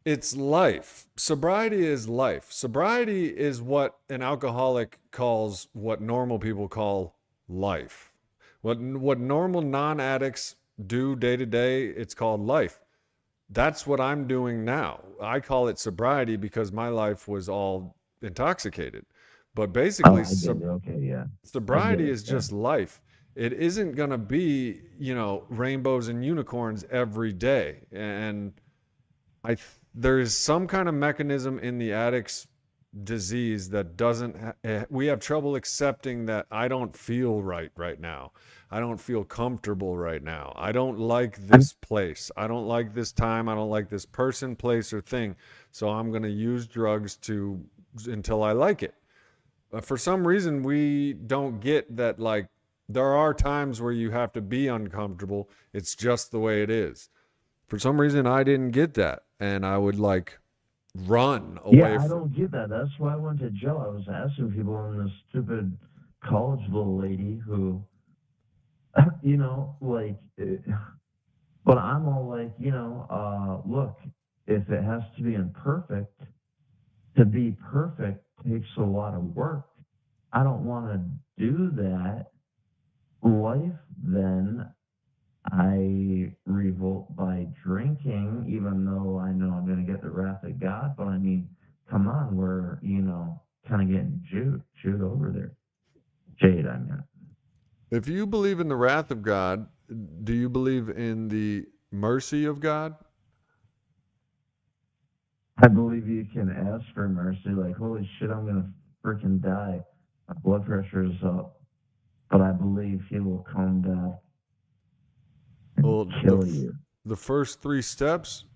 it's life. Sobriety is life. Sobriety is what an alcoholic calls what normal people call life. What normal non-addicts do day to day, it's called life. That's what I'm doing now. I call it sobriety because my life was all intoxicated. But Oh, basically, I get it. Okay, yeah. I get sobriety it. is Yeah. just life. it isn't going to be, rainbows and unicorns every day. And there is some kind of mechanism in the addict's disease that doesn't we have trouble accepting that I don't feel right now. I don't feel comfortable right now. I don't like this place. I don't like this time. I don't like this person, place, or thing. So I'm going to use drugs until I like it. But for some reason, we don't get that, like, there are times where you have to be uncomfortable. It's just the way it is. For some reason, I didn't get that. And I would, like, run away. Yeah, I don't get that. That's why I went to jail. I was asking people, and this stupid college little lady who, but I'm all like, look, if it has to be imperfect, to be perfect takes a lot of work. I don't want to do that. Life, then, I revolt by drinking, even though I know I'm going to get the wrath of God. But I mean, come on, we're, kind of getting chewed over there. Jade, I mean. If you believe in the wrath of God, do you believe in the mercy of God? I believe you can ask for mercy, like, holy shit, I'm going to freaking die. My blood pressure is up. But I believe he will come back and Well, kill you. the first 3 steps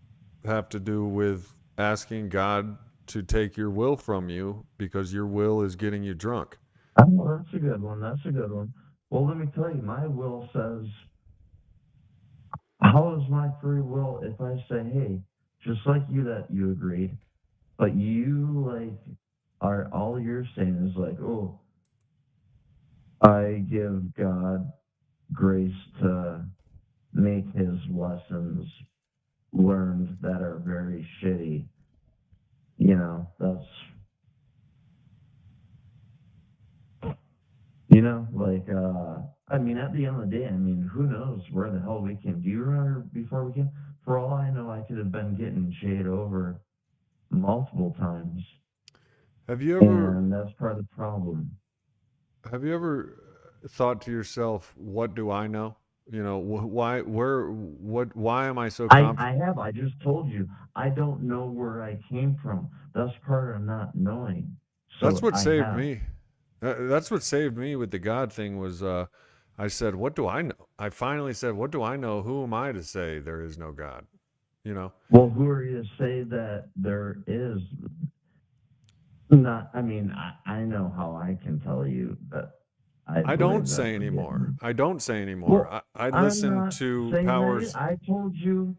have to do with asking God to take your will from you because your will is getting you drunk. Oh, that's a good one. That's a good one. Well, let me tell you, my will says, how is my free will if I say, hey, just like you that you agreed, but you are all you're saying is like, oh, I give God grace to make his lessons learned that are very shitty. That's I mean, at the end of the day, I mean, who knows where the hell we can. Do you remember before we came? For all I know, I could have been getting jade over multiple times. And that's part of the problem. Have you ever thought to yourself, what do I know? Why am I so confident? I have. I just told you. I don't know where I came from. That's part of not knowing. That's So what I saved have. me. That's what saved me with the God thing was I said, what do I know? I finally said, what do I know? Who am I to say there is no God? Well, who are you to say that there is not? I mean, I know how I can tell you that I believe don't that say anymore. forgiveness. I don't say anymore. Well, I I'm listen not to saying that. powers. I told you.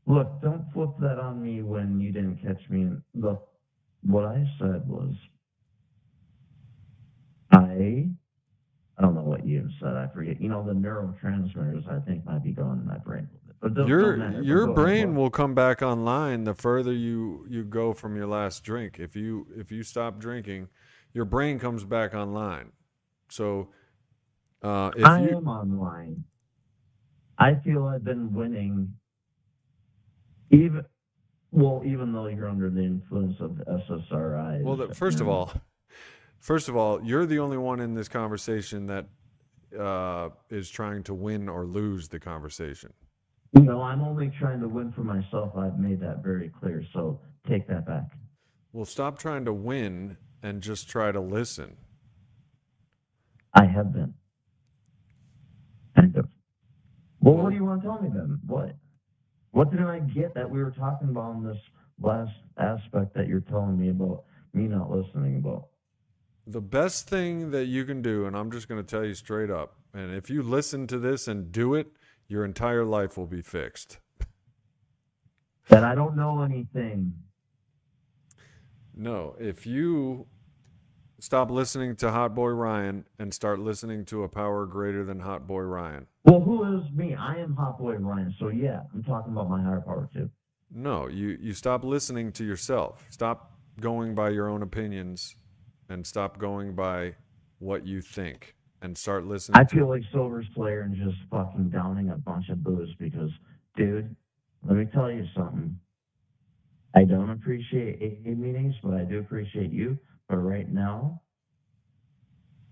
Look, don't flip that on me when you didn't catch me. Look, what I said was, I don't know what you said. I forget. The neurotransmitters I think might be going in my brain a little bit, but don't matter. But Your go ahead. brain will come back online the further you go from your last drink. If you stop drinking, your brain comes back online. So if I you am online. I feel I've been winning, even even though you're under the influence of SSRIs. well, first of all, you're the only one in this conversation that is trying to win or lose the conversation. No, I'm only trying to win for myself. I've made that very clear. So take that back. Well, stop trying to win and just try to listen. I have been. Kind of. Well, what do you want to tell me then? What? What did I get that we were talking about in this last aspect that you're telling me about me not listening about? The best thing that you can do, and I'm just going to tell you straight up, and if you listen to this and do it, your entire life will be fixed. That I don't know anything. No, if you stop listening to Hot Boy Ryan and start listening to a power greater than Hot Boy Ryan. Well, who is me? I am Hot Boy Ryan. So yeah, I'm talking about my higher power too. No, you stop listening to yourself. Stop going by your own opinions and stop going by what you think and start listening. I feel like Silver Slayer and just fucking downing a bunch of booze because, dude, let me tell you something. I don't appreciate AA meetings, but I do appreciate you. But right now,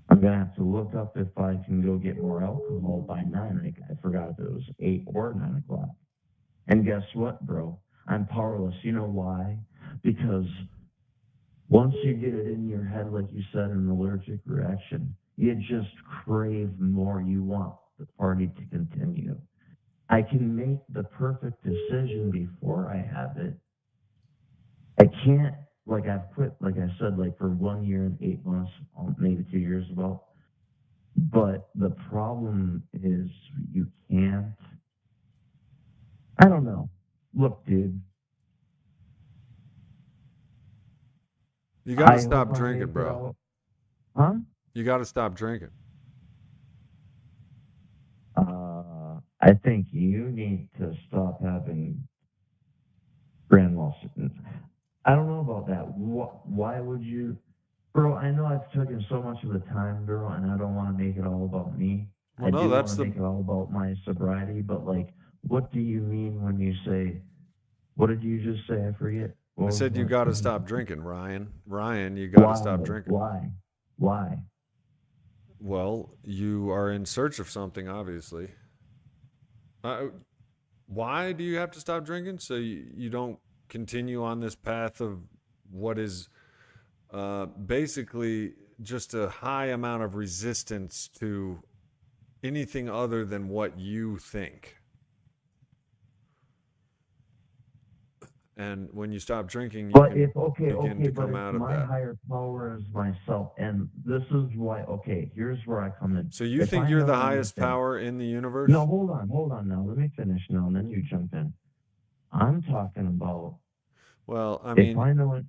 I'm I'm gonna have to look up if I can go get more alcohol by 9. I forgot if it was 8 or 9 o'clock. And guess what, bro? I'm powerless. You know why? Because once you get it in your head, like you said, an allergic reaction, you just crave more. You want the party to continue. I can make the perfect decision before I have it. I can't, like I've quit, like I said, like for 1 year and 8 months, maybe 2 years about. But the problem is you can't. I don't know. Look, dude. You got to I stop hope I drinking, make it bro. out. Huh? You got to stop drinking. I think you need to stop having grand mal. I don't know about that. Why would you, bro? I know I've taken so much of the time, bro, and I don't want to make it all about me. Well, I no, do want that's to the. make it all about my sobriety, but like, what do you mean when you say? What did you just say? I forget. What I was said you that? got to stop drinking, Ryan. Ryan, you got to Why? stop drinking. Why? Why? Well, you are in search of something, obviously. Why do you have to stop drinking? So you don't continue on this path of what is basically just a high amount of resistance to anything other than what you think. And when you stop drinking, you But can if begin to but come if out of my that. higher power is myself, and this is why. Okay, here's where I come in. So you If think I you're know the I'm highest within. power in the universe? No, hold on now. Let me finish now, and then you jump in. I'm talking about Well, I if mean, I know it.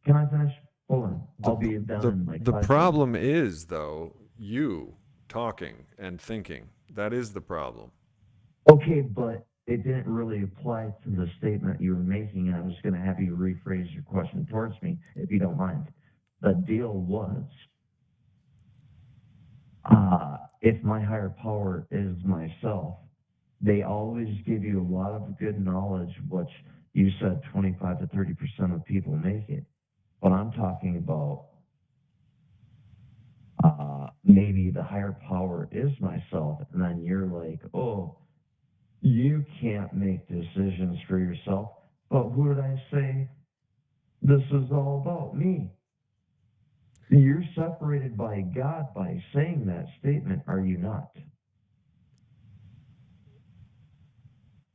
Can I finish? Hold on. the I'll be done the in like the 5 problem is though you talking and thinking. That is the problem. Okay, but it didn't really apply to the statement you were making. I was going to have you rephrase your question towards me, if you don't mind. The deal was, if my higher power is myself, they always give you a lot of good knowledge, which you said 25 to 30% of people make it. But I'm talking about maybe the higher power is myself, and then you're like, oh, you can't make decisions for yourself. But who did I say this is all about? Me. You're separated by God by saying that statement, are you not?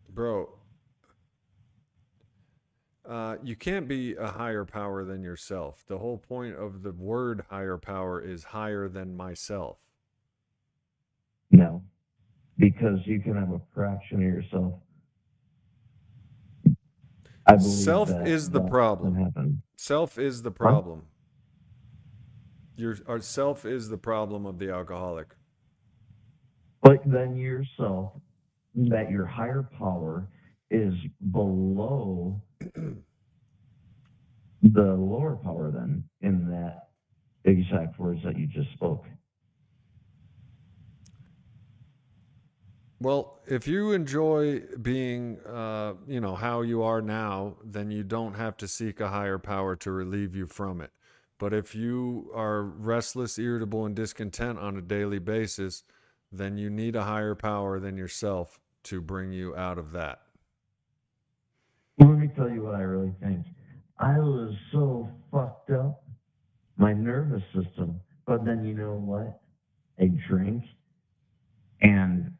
Bro, you can't be a higher power than yourself. The whole point of the word higher power is higher than myself. No. Because you can have a fraction of yourself. I believe Self that is the can problem. happen. Self is the problem. Our self is the problem of the alcoholic. But then yourself, that your higher power is below the lower power then in that exact words that you just spoke. Well, if you enjoy being, how you are now, then you don't have to seek a higher power to relieve you from it. But if you are restless, irritable, and discontent on a daily basis, then you need a higher power than yourself to bring you out of that. Let me tell you what I really think. I was so fucked up, my nervous system. But then you know what? I drink, and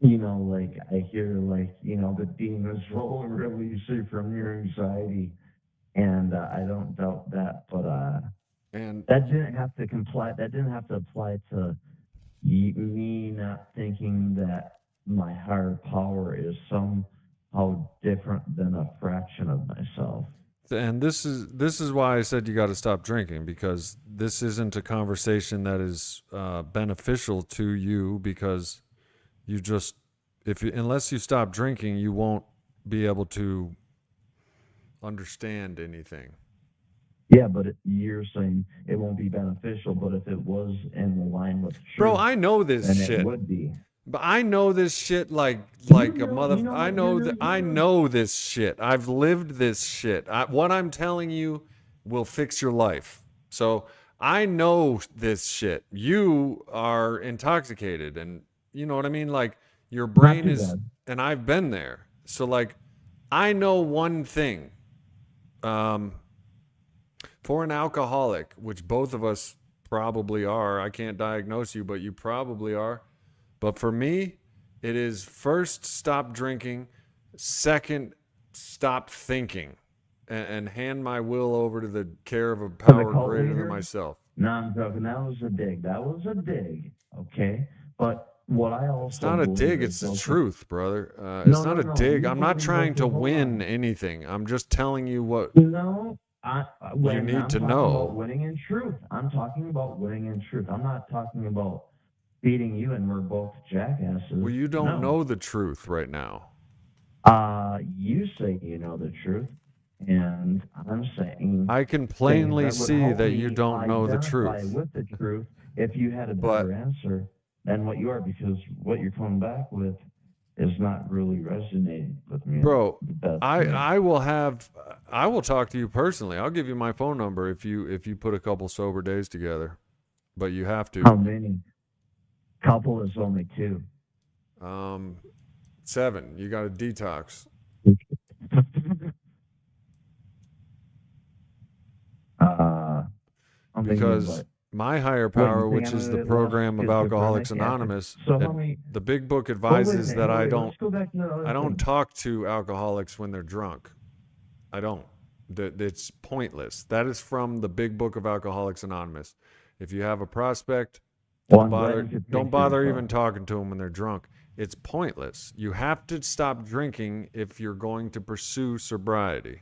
like I hear the demons will release you from your anxiety, and I don't doubt that. But And that didn't have to comply. That didn't have to apply to me not thinking that my higher power is somehow different than a fraction of myself. this is why I said you got to stop drinking, because this isn't a conversation that is beneficial to you, because you just unless you stop drinking, you won't be able to understand anything. Yeah, but you're saying it won't be beneficial, but if it was in line with truth, Bro, I know this then shit. it would be. But I know this shit like a mother. I know this shit. I've lived this shit. What I'm telling you will fix your life. So I know this shit. You are intoxicated, and you know what I mean? Like, your brain too is, bad. and I've been there. So, like, I know one thing. Um, for an alcoholic, which both of us probably are, I can't diagnose you, but you probably are. But for me, it is first, stop drinking. Second, stop thinking. And hand my will over to the care of a For the power cult greater than leader? myself. No, I'm joking. That was a dig. That was a dig. Okay. But what I It's also not a believe dig, is, it's the okay, truth, brother. It's no, not no, a no. dig. You I'm not believe, trying okay, to hold win on. anything. I'm just telling you what No, you when need I'm to talking about know. winning in truth, I'm talking about winning in truth. I'm not talking about beating you and we're both jackasses. Well, you don't No. know the truth right now. You say you know the truth, and I'm saying I can things plainly that would see help that you me don't know the identify truth. with the truth if you had a But, better answer than what you are, because what you're coming back with is not really resonating with me bro, the best I way. I will have I will talk to you personally. I'll give you my phone number if you put a couple sober days together. But you have How to. many? Couple is only two. 7. You got to detox. uh, I'm thinking of Because what? my higher What, you power, think which I'm is the gonna less program of Alcoholics schizophrenic after? Anonymous, So how many? the big book Well, wait a advises minute. that Hey, wait. Let's go back to that I other don't thing. talk to alcoholics when they're drunk. I don't. It's pointless. That is from the big book of Alcoholics Anonymous. If you have a prospect, Well, I'm glad you could don't take your bother thought. even talking to them when they're drunk. It's pointless. You have to stop drinking if you're going to pursue sobriety.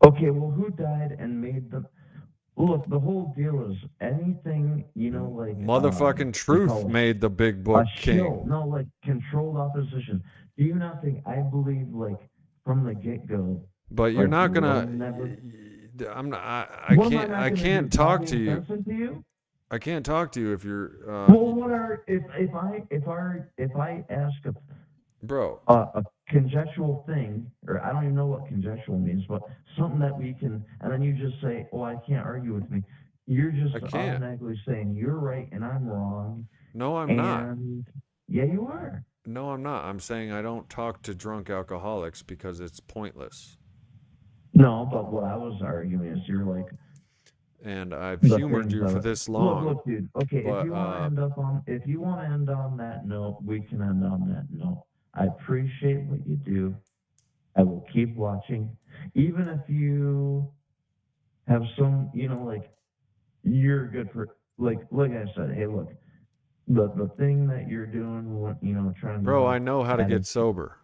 Okay, well, who died and made the look? The whole deal is anything, like Motherfucking we truth call made the big a book shill. king. No, like controlled opposition. Do you not think? I believe, like from the get go, But you're like not love gonna. never. I'm not. What am I not I gonna do? can't Stop talk to being you. sensitive to you? I can't talk to you if you're, Well, what are if I ask bro. a conjectural thing, or I don't even know what conjectural means, but something that we can, and then you just say, "Oh, I can't argue with me." You're just I can't. automatically saying you're right and I'm wrong, No, I'm not. and yeah, you are. No, I'm not. I'm saying I don't talk to drunk alcoholics because it's pointless. No, but what I was arguing is you're like And I've the humored things you of for it. this Look, long. look, dude. Okay, But if you want to end on that note, we can end on that note. I appreciate what you do. I will keep watching, even if you have some, like you're good for, like I said. Hey, look, the thing that you're doing, trying to bro, I help know how to get addicts. sober.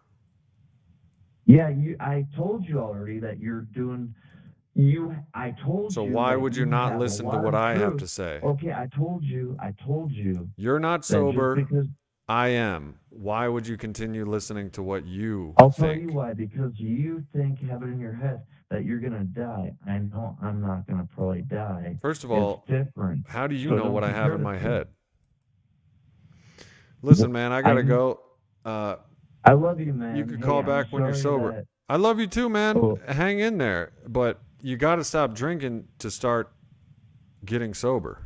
Yeah, I told you already that you're doing. I told So you why that would you you not have a listen to lot what of I have truth. to say? Okay, I told you. You're not That just sober. because. I am. Why would you continue listening to what you I'll tell you think? why. Because you have it in your head that you're gonna die. I know I'm not gonna probably die. First of It's all, different. how do you So know don't what I have compare in the my two. head? Listen, man, I gotta go. I love you, You man. could Hey, call I'm back when you're sorry sober. that. I love you too, man. Oh, Hang in there. But you got to stop drinking to start getting sober.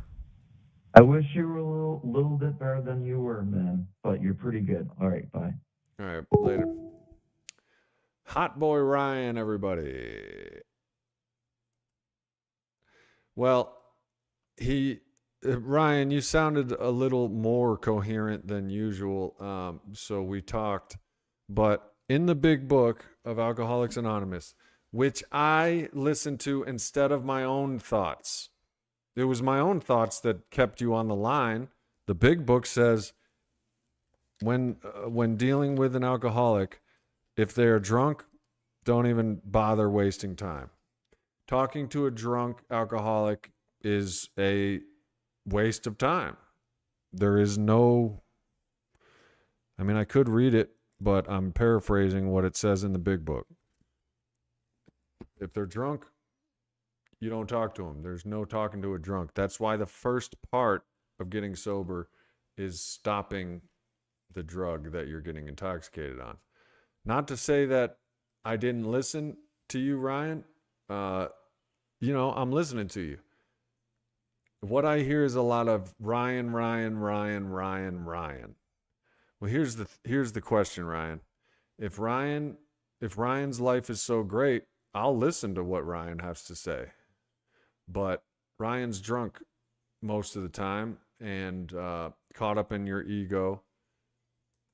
I wish you were a little bit better than you were, man. But you're pretty good. All right, bye. All right, later. Hot Boy Ryan, everybody. Well, Ryan, you sounded a little more coherent than usual. So we talked. But in the big book of Alcoholics Anonymous, which I listened to instead of my own thoughts, it was my own thoughts that kept you on the line. The big book says when dealing with an alcoholic, if they're drunk, don't even bother wasting time. Talking to a drunk alcoholic is a waste of time. There is no, I mean, I could read it, but I'm paraphrasing what it says in the big book. If they're drunk, you don't talk to them. There's no talking to a drunk. That's why the first part of getting sober is stopping the drug that you're getting intoxicated on. Not to say that I didn't listen to you, Ryan. I'm listening to you. what I hear is a lot of Ryan, Ryan, Ryan, Ryan, Ryan. Well, here's the question, Ryan. If Ryan's life is so great, I'll listen to what Ryan has to say. But Ryan's drunk most of the time and caught up in your ego,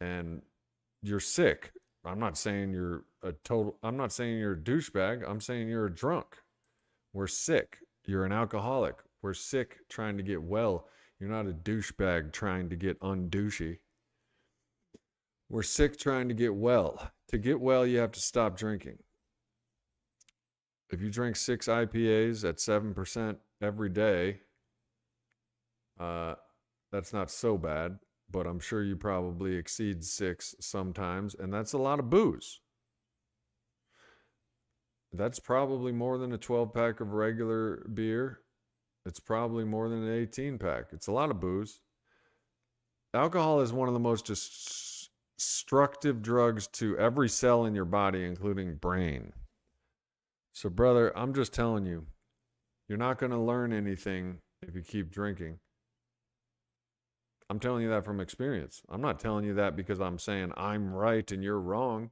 and you're sick. I'm not saying you're a douchebag. I'm saying you're a drunk. We're sick. You're an alcoholic. We're sick trying to get well. You're not a douchebag trying to get undouchey. We're sick trying to get well. To get well, you have to stop drinking. If you drink 6 IPAs at 7% every day, that's not so bad, but I'm sure you probably exceed 6 sometimes, and that's a lot of booze. That's probably more than a 12-pack of regular beer. It's probably more than an 18-pack. It's a lot of booze. Alcohol is one of the most destructive drugs to every cell in your body, including brain. So, brother, I'm just telling you, you're not going to learn anything if you keep drinking. I'm telling you that from experience. I'm not telling you that because I'm saying I'm right and you're wrong.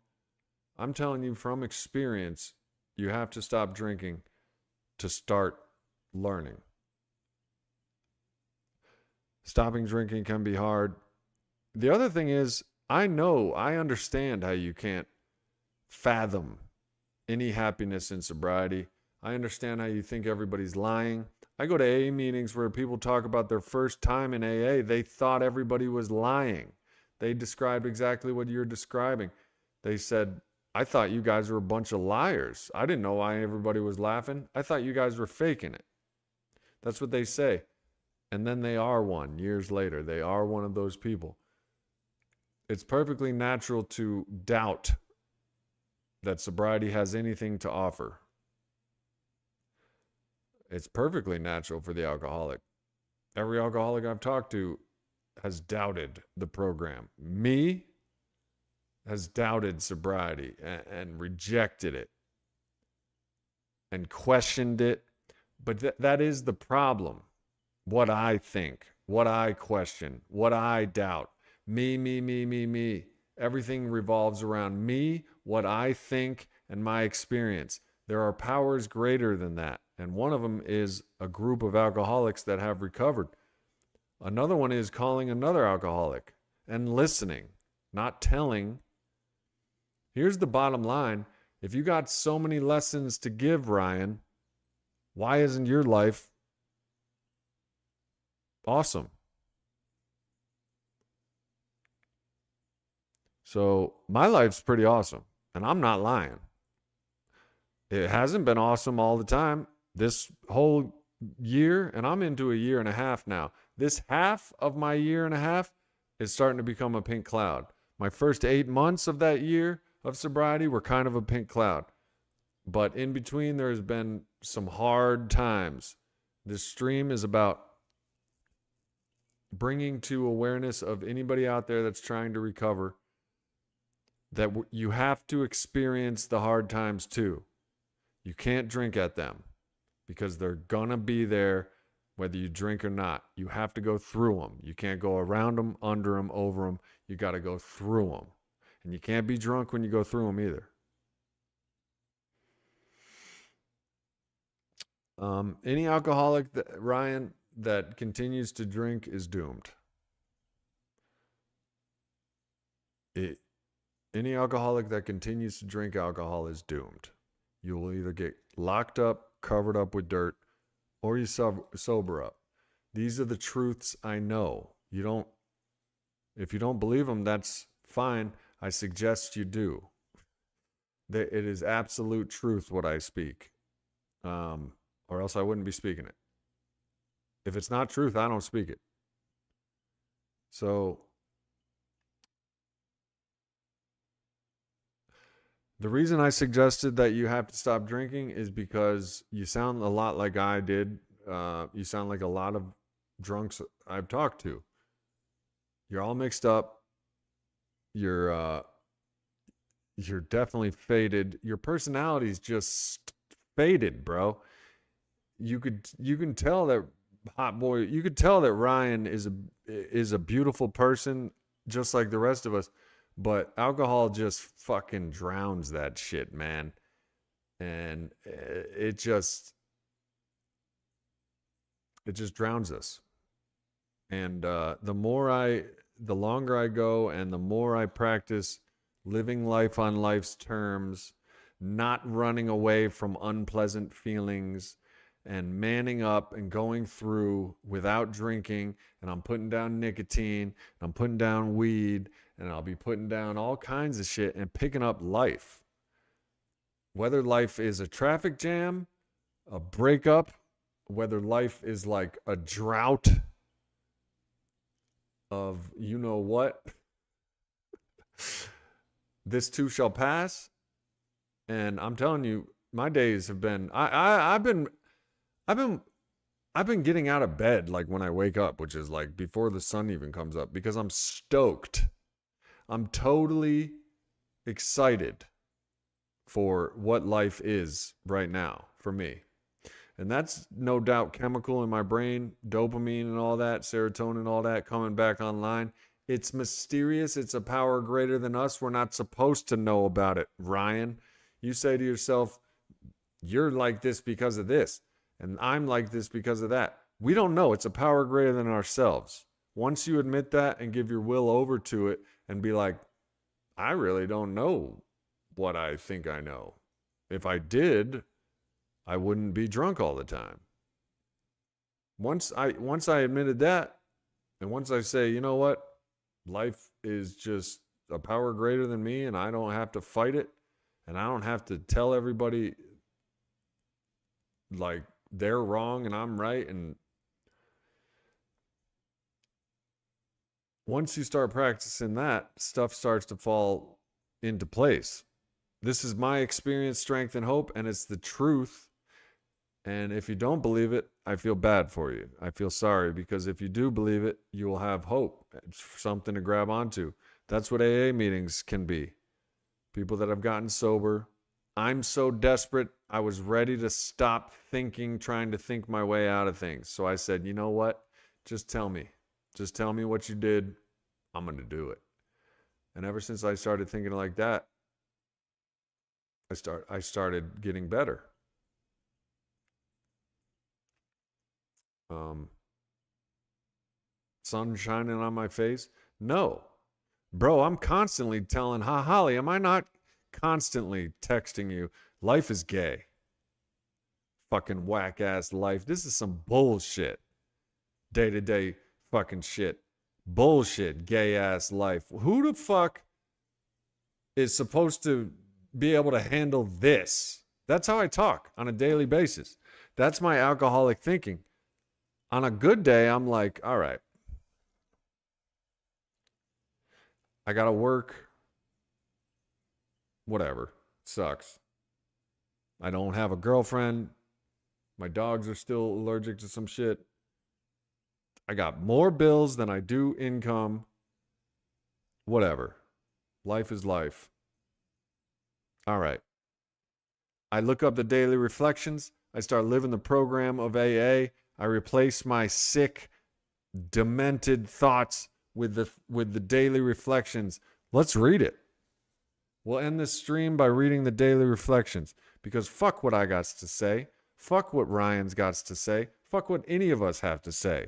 I'm telling you from experience, you have to stop drinking to start learning. Stopping drinking can be hard. The other thing is, I understand how you can't fathom any happiness in sobriety. I understand how you think everybody's lying. I go to AA meetings where people talk about their first time in AA. They thought everybody was lying. They described exactly what you're describing. They said, I thought you guys were a bunch of liars. I didn't know why everybody was laughing. I thought you guys were faking it. That's what they say. And then they are one years later. They are one of those people. It's perfectly natural to doubt that sobriety has anything to offer. It's perfectly natural for the alcoholic. Every alcoholic I've talked to has doubted the program. Me has doubted sobriety and rejected it and questioned it. But that is the problem. What I think, what I question, what I doubt. Me. Everything revolves around me, what I think, and my experience. There are powers greater than that. And one of them is a group of alcoholics that have recovered. Another one is calling another alcoholic and listening, not telling. Here's the bottom line. If you got so many lessons to give, Ryan, why isn't your life awesome? So my life's pretty awesome, and I'm not lying. It hasn't been awesome all the time. This whole year, and I'm into a year and a half now. This half of my year and a half is starting to become a pink cloud. My first 8 months of that year of sobriety were kind of a pink cloud. But in between, there's been some hard times. This stream is about bringing to awareness of anybody out there that's trying to recover that you have to experience the hard times too. You can't drink at them because they're gonna be there whether you drink or not. You have to go through them. You can't go around them, under them, over them. You got to go through them. And you can't be drunk when you go through them either. Any alcoholic, Ryan, that continues to drink is doomed. Any alcoholic that continues to drink alcohol is doomed. You will either get locked up, covered up with dirt, or you sober up. These are the truths I know. If you don't believe them, that's fine. I suggest you do. It is absolute truth what I speak. Or else I wouldn't be speaking it. If it's not truth, I don't speak it. So the reason I suggested that you have to stop drinking is because you sound a lot like I did. You sound like a lot of drunks I've talked to. You're all mixed up. You're definitely faded. Your personality's just faded, bro. You can tell that hot boy. You could tell that Ryan is a beautiful person, just like the rest of us. But alcohol just fucking drowns that shit, man. And it just drowns us. And the longer I go and the more I practice living life on life's terms, not running away from unpleasant feelings, and manning up and going through without drinking, and I'm putting down nicotine, and I'm putting down weed, and I'll be putting down all kinds of shit and picking up life. Whether life is a traffic jam, a breakup, whether life is like a drought of you know what, this too shall pass. And I'm telling you, my days have been I've been getting out of bed like when I wake up, which is like before the sun even comes up, because I'm stoked. I'm totally excited for what life is right now for me. And that's no doubt chemical in my brain, dopamine and all that, serotonin, all that coming back online. It's mysterious. It's a power greater than us. We're not supposed to know about it, Ryan. You say to yourself, you're like this because of this, and I'm like this because of that. We don't know. It's a power greater than ourselves. Once you admit that and give your will over to it and be like, I really don't know what I think I know. If I did, I wouldn't be drunk all the time. Once I admitted that, and once I say, you know what, life is just a power greater than me, and I don't have to fight it, and I don't have to tell everybody like they're wrong and I'm right. And once you start practicing that, stuff starts to fall into place. This is my experience, strength, and hope, and it's the truth. And if you don't believe it, I feel bad for you. I feel sorry, because if you do believe it, you will have hope. It's something to grab onto. That's what AA meetings can be. People that have gotten sober. I'm so desperate. I was ready to stop thinking, trying to think my way out of things. So I said, you know what? Just tell me. Just tell me what you did. I'm going to do it. And ever since I started thinking like that, I started getting better. Sun shining on my face? No. Bro, I'm constantly telling Holly, am I not constantly texting you, life is gay? Fucking whack ass life. This is some bullshit. Day to day fucking shit. Bullshit, gay ass life. Who the fuck is supposed to be able to handle this? That's how I talk on a daily basis. That's my alcoholic thinking. On a good day, I'm like, all right, I gotta work. Whatever. Sucks. I don't have a girlfriend. My dogs are still allergic to some shit. I got more bills than I do income. Whatever. Life is life. All right. I look up the daily reflections. I start living the program of AA. I replace my sick, demented thoughts with the daily reflections. Let's read it. We'll end this stream by reading the daily reflections, because fuck what I got to say. Fuck what Ryan's got to say. Fuck what any of us have to say.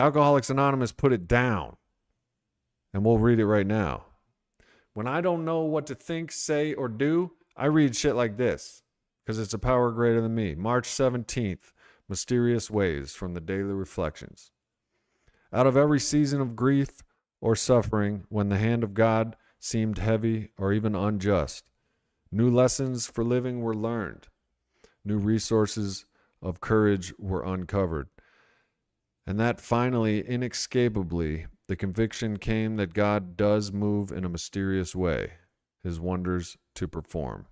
Alcoholics Anonymous put it down, and we'll read it right now. When I don't know what to think, say, or do, I read shit like this, because it's a power greater than me. March 17th, Mysterious Ways, from the Daily Reflections. Out of every season of grief or suffering, when the hand of God seemed heavy or even unjust, new lessons for living were learned. New resources of courage were uncovered. And that finally, inescapably, the conviction came that God does move in a mysterious way, his wonders to perform.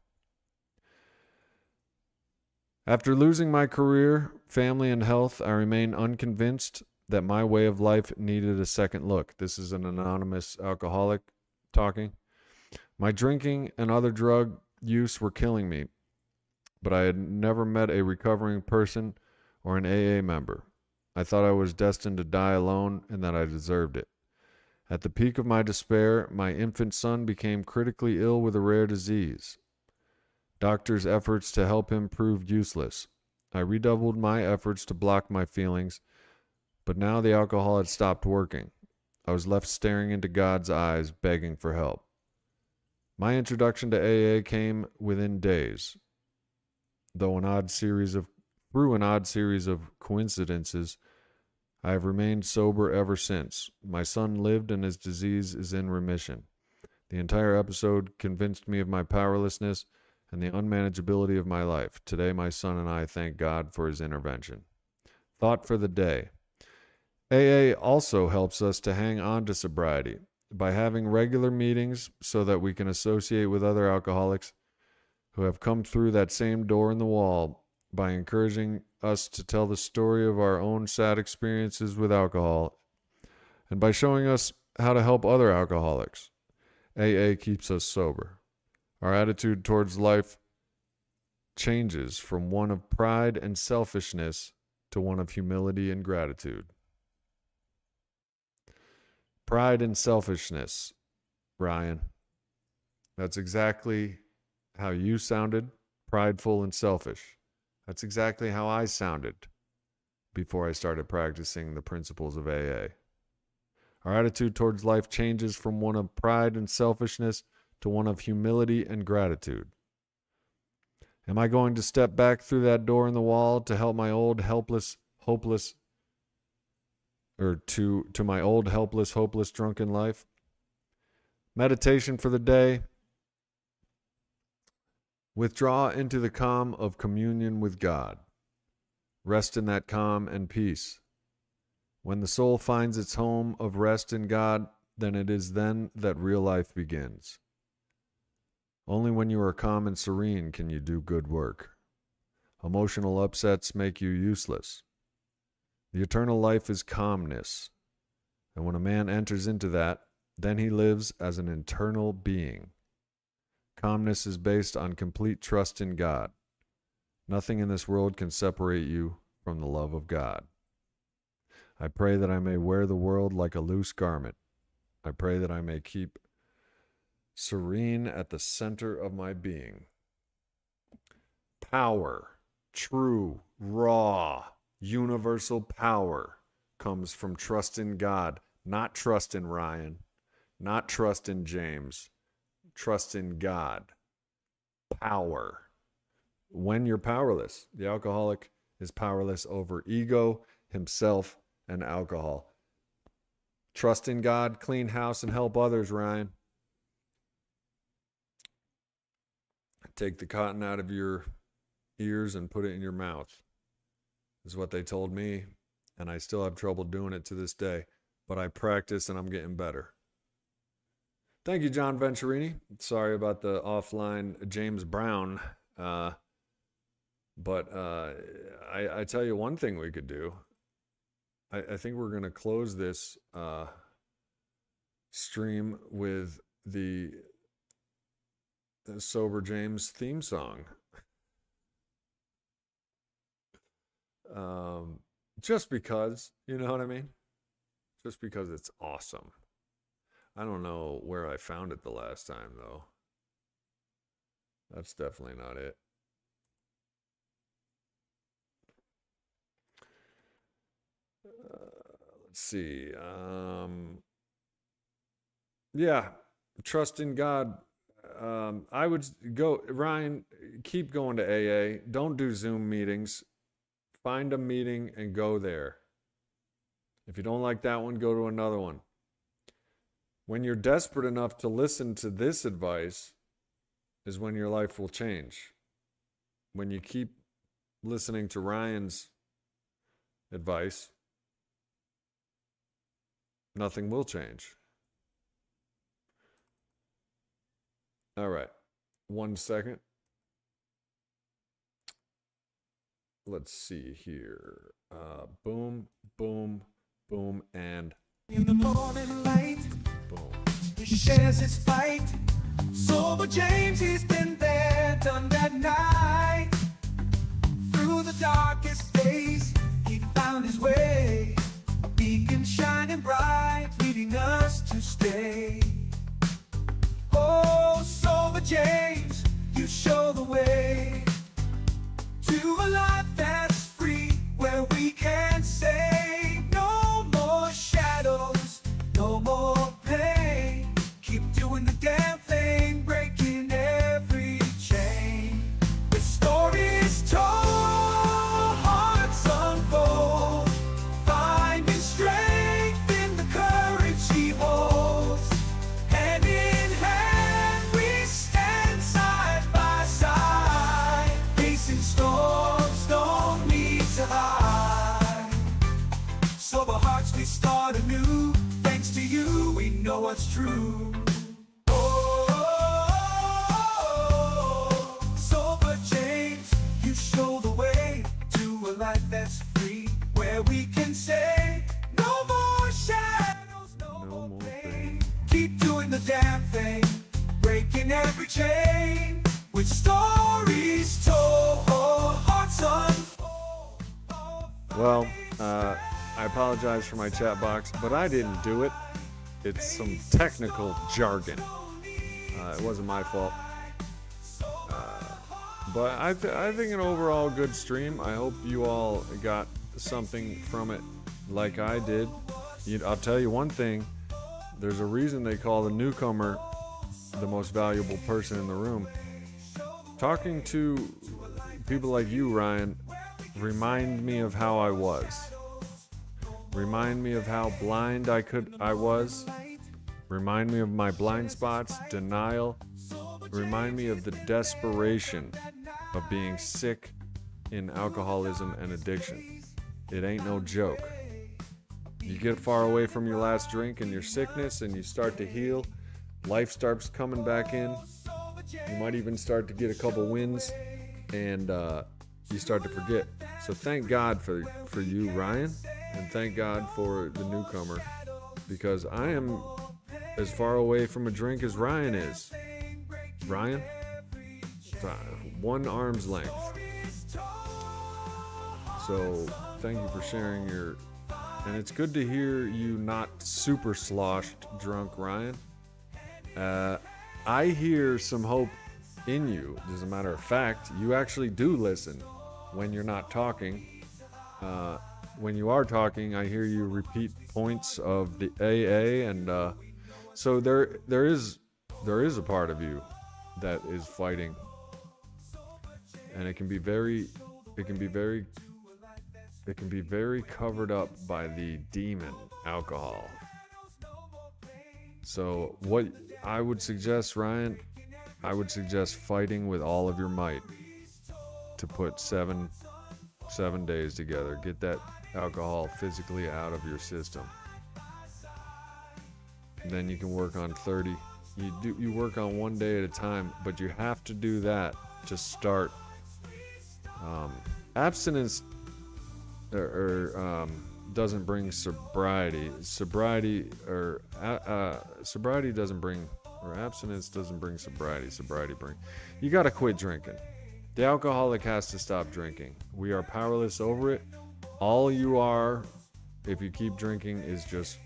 After losing my career, family, and health, I remain unconvinced that my way of life needed a second look. This is an anonymous alcoholic talking. My drinking and other drug use were killing me, but I had never met a recovering person or an AA member. I thought I was destined to die alone and that I deserved it. At the peak of my despair, my infant son became critically ill with a rare disease. Doctors' efforts to help him proved useless. I redoubled my efforts to block my feelings, but now the alcohol had stopped working. I was left staring into God's eyes, begging for help. My introduction to AA came within days. Through an odd series of coincidences, I have remained sober ever since. My son lived and his disease is in remission. The entire episode convinced me of my powerlessness and the unmanageability of my life. Today, my son and I thank God for his intervention. Thought for the day. AA also helps us to hang on to sobriety by having regular meetings so that we can associate with other alcoholics who have come through that same door in the wall, by encouraging us to tell the story of our own sad experiences with alcohol, and by showing us how to help other alcoholics. AA keeps us sober. Our attitude towards life changes from one of pride and selfishness to one of humility and gratitude. Pride and selfishness, Ryan. That's exactly how you sounded, prideful and selfish. That's exactly how I sounded before I started practicing the principles of AA. Our attitude towards life changes from one of pride and selfishness to one of humility and gratitude. Am I going to step back through that door in the wall to help my old hopeless drunken life? Meditation for the day. Withdraw into the calm of communion with God. Rest in that calm and peace. When the soul finds its home of rest in God, then it is then that real life begins. Only when you are calm and serene can you do good work. Emotional upsets make you useless. The eternal life is calmness, and when a man enters into that, then he lives as an eternal being. Calmness is based on complete trust in God. Nothing in this world can separate you from the love of God. I pray that I may wear the world like a loose garment. I pray that I may keep serene at the center of my being. Power, true, raw, universal power comes from trust in God, not trust in Ryan, not trust in James. Trust in God. Power. When you're powerless, the alcoholic is powerless over ego, himself, and alcohol. Trust in God, clean house, and help others, Ryan. Take the cotton out of your ears and put it in your mouth, is what they told me, and I still have trouble doing it to this day, but I practice and I'm getting better. Thank you, John Venturini. Sorry about the offline James Brown. But I tell you one thing we could do. I think we're going to close this stream with the Sober James theme song. Just because, you know what I mean? Just because it's awesome. I don't know where I found it the last time, though. That's definitely not it. Let's see. Yeah, trust in God. I would go, Ryan, keep going to AA. Don't do Zoom meetings. Find a meeting and go there. If you don't like that one, go to another one. When you're desperate enough to listen to this advice is when your life will change. When you keep listening to Ryan's advice, nothing will change. All right. 1 second. Let's see here. Boom, boom, boom, and in the morning light. boom. He shares his fight. Sober James, he's been there, done that night. Through the darkest days, found his way, beacon shining bright, leading us to stay. Oh, Sober James, you show the way to a life that's free, where we can say no more shadows, no more pain. Keep doing the damn thing, breaking every chain. The story is told, hearts unfold, finding strength in the courage he holds. Hand in hand we stand side by side, facing storms, no need to hide. Sober hearts we start anew, thanks to you we know what's true. Oh, Sober James, you show the way to a life that's free, where we can say no more shadows, no more pain. Keep doing the damn thing, breaking every chain, with stories told, hearts unfold. Well, I apologize for my chat box, but I didn't do it. It's some technical jargon. It wasn't my fault. But I think an overall good stream. I hope you all got something from it like I did. I'll tell you one thing. There's a reason they call the newcomer the most valuable person in the room. Talking to people like you, Ryan, remind me of how I was. Remind me of how blind I was. Remind me of my blind spots, denial. Remind me of the desperation of being sick in alcoholism and addiction. It ain't no joke. You get far away from your last drink and your sickness and you start to heal. Life starts coming back in. You might even start to get a couple wins and you start to forget. So thank God for you, Ryan, and thank God for the newcomer, because I am as far away from a drink as Ryan is. Ryan? One arm's length. So thank you for sharing your... And it's good to hear you not super sloshed drunk, Ryan. I hear some hope in you. As a matter of fact, you actually do listen when you're not talking. When you are talking, I hear you repeat points of the AA, and so there is a part of you that is fighting, and it can be very covered up by the demon alcohol. So what I would suggest, Ryan, I would suggest fighting with all of your might to put seven days together. Get that alcohol physically out of your system. Then you can work on 30. You work on one day at a time, but you have to do that to start. Abstinence doesn't bring sobriety. Sobriety doesn't bring, or abstinence doesn't bring sobriety. Sobriety bring. You got to quit drinking. The alcoholic has to stop drinking. We are powerless over it. All you are, if you keep drinking, is just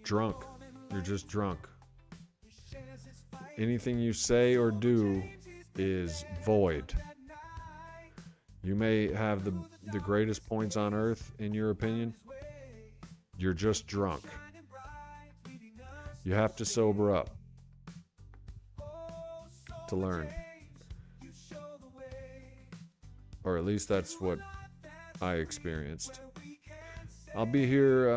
drunk. You're just drunk. Anything you say or do is void. You may have the greatest points on earth, in your opinion. You're just drunk. You have to sober up to learn. Or at least that's what I experienced. I'll be here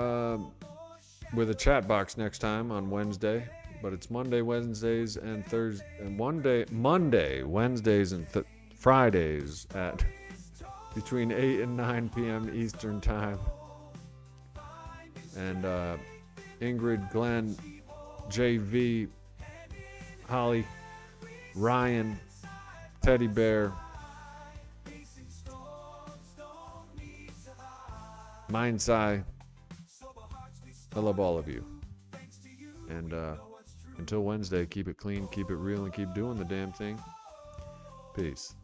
with a chat box next time on Wednesday, but it's Monday, Wednesdays, and Thursday, and Monday, Wednesdays, and Fridays at between 8 and 9 p.m. Eastern Time. And Ingrid, Glenn, JV, Holly, Ryan, Teddy Bear, Mindsai, I love all of you. And until Wednesday, keep it clean, keep it real, and keep doing the damn thing. Peace.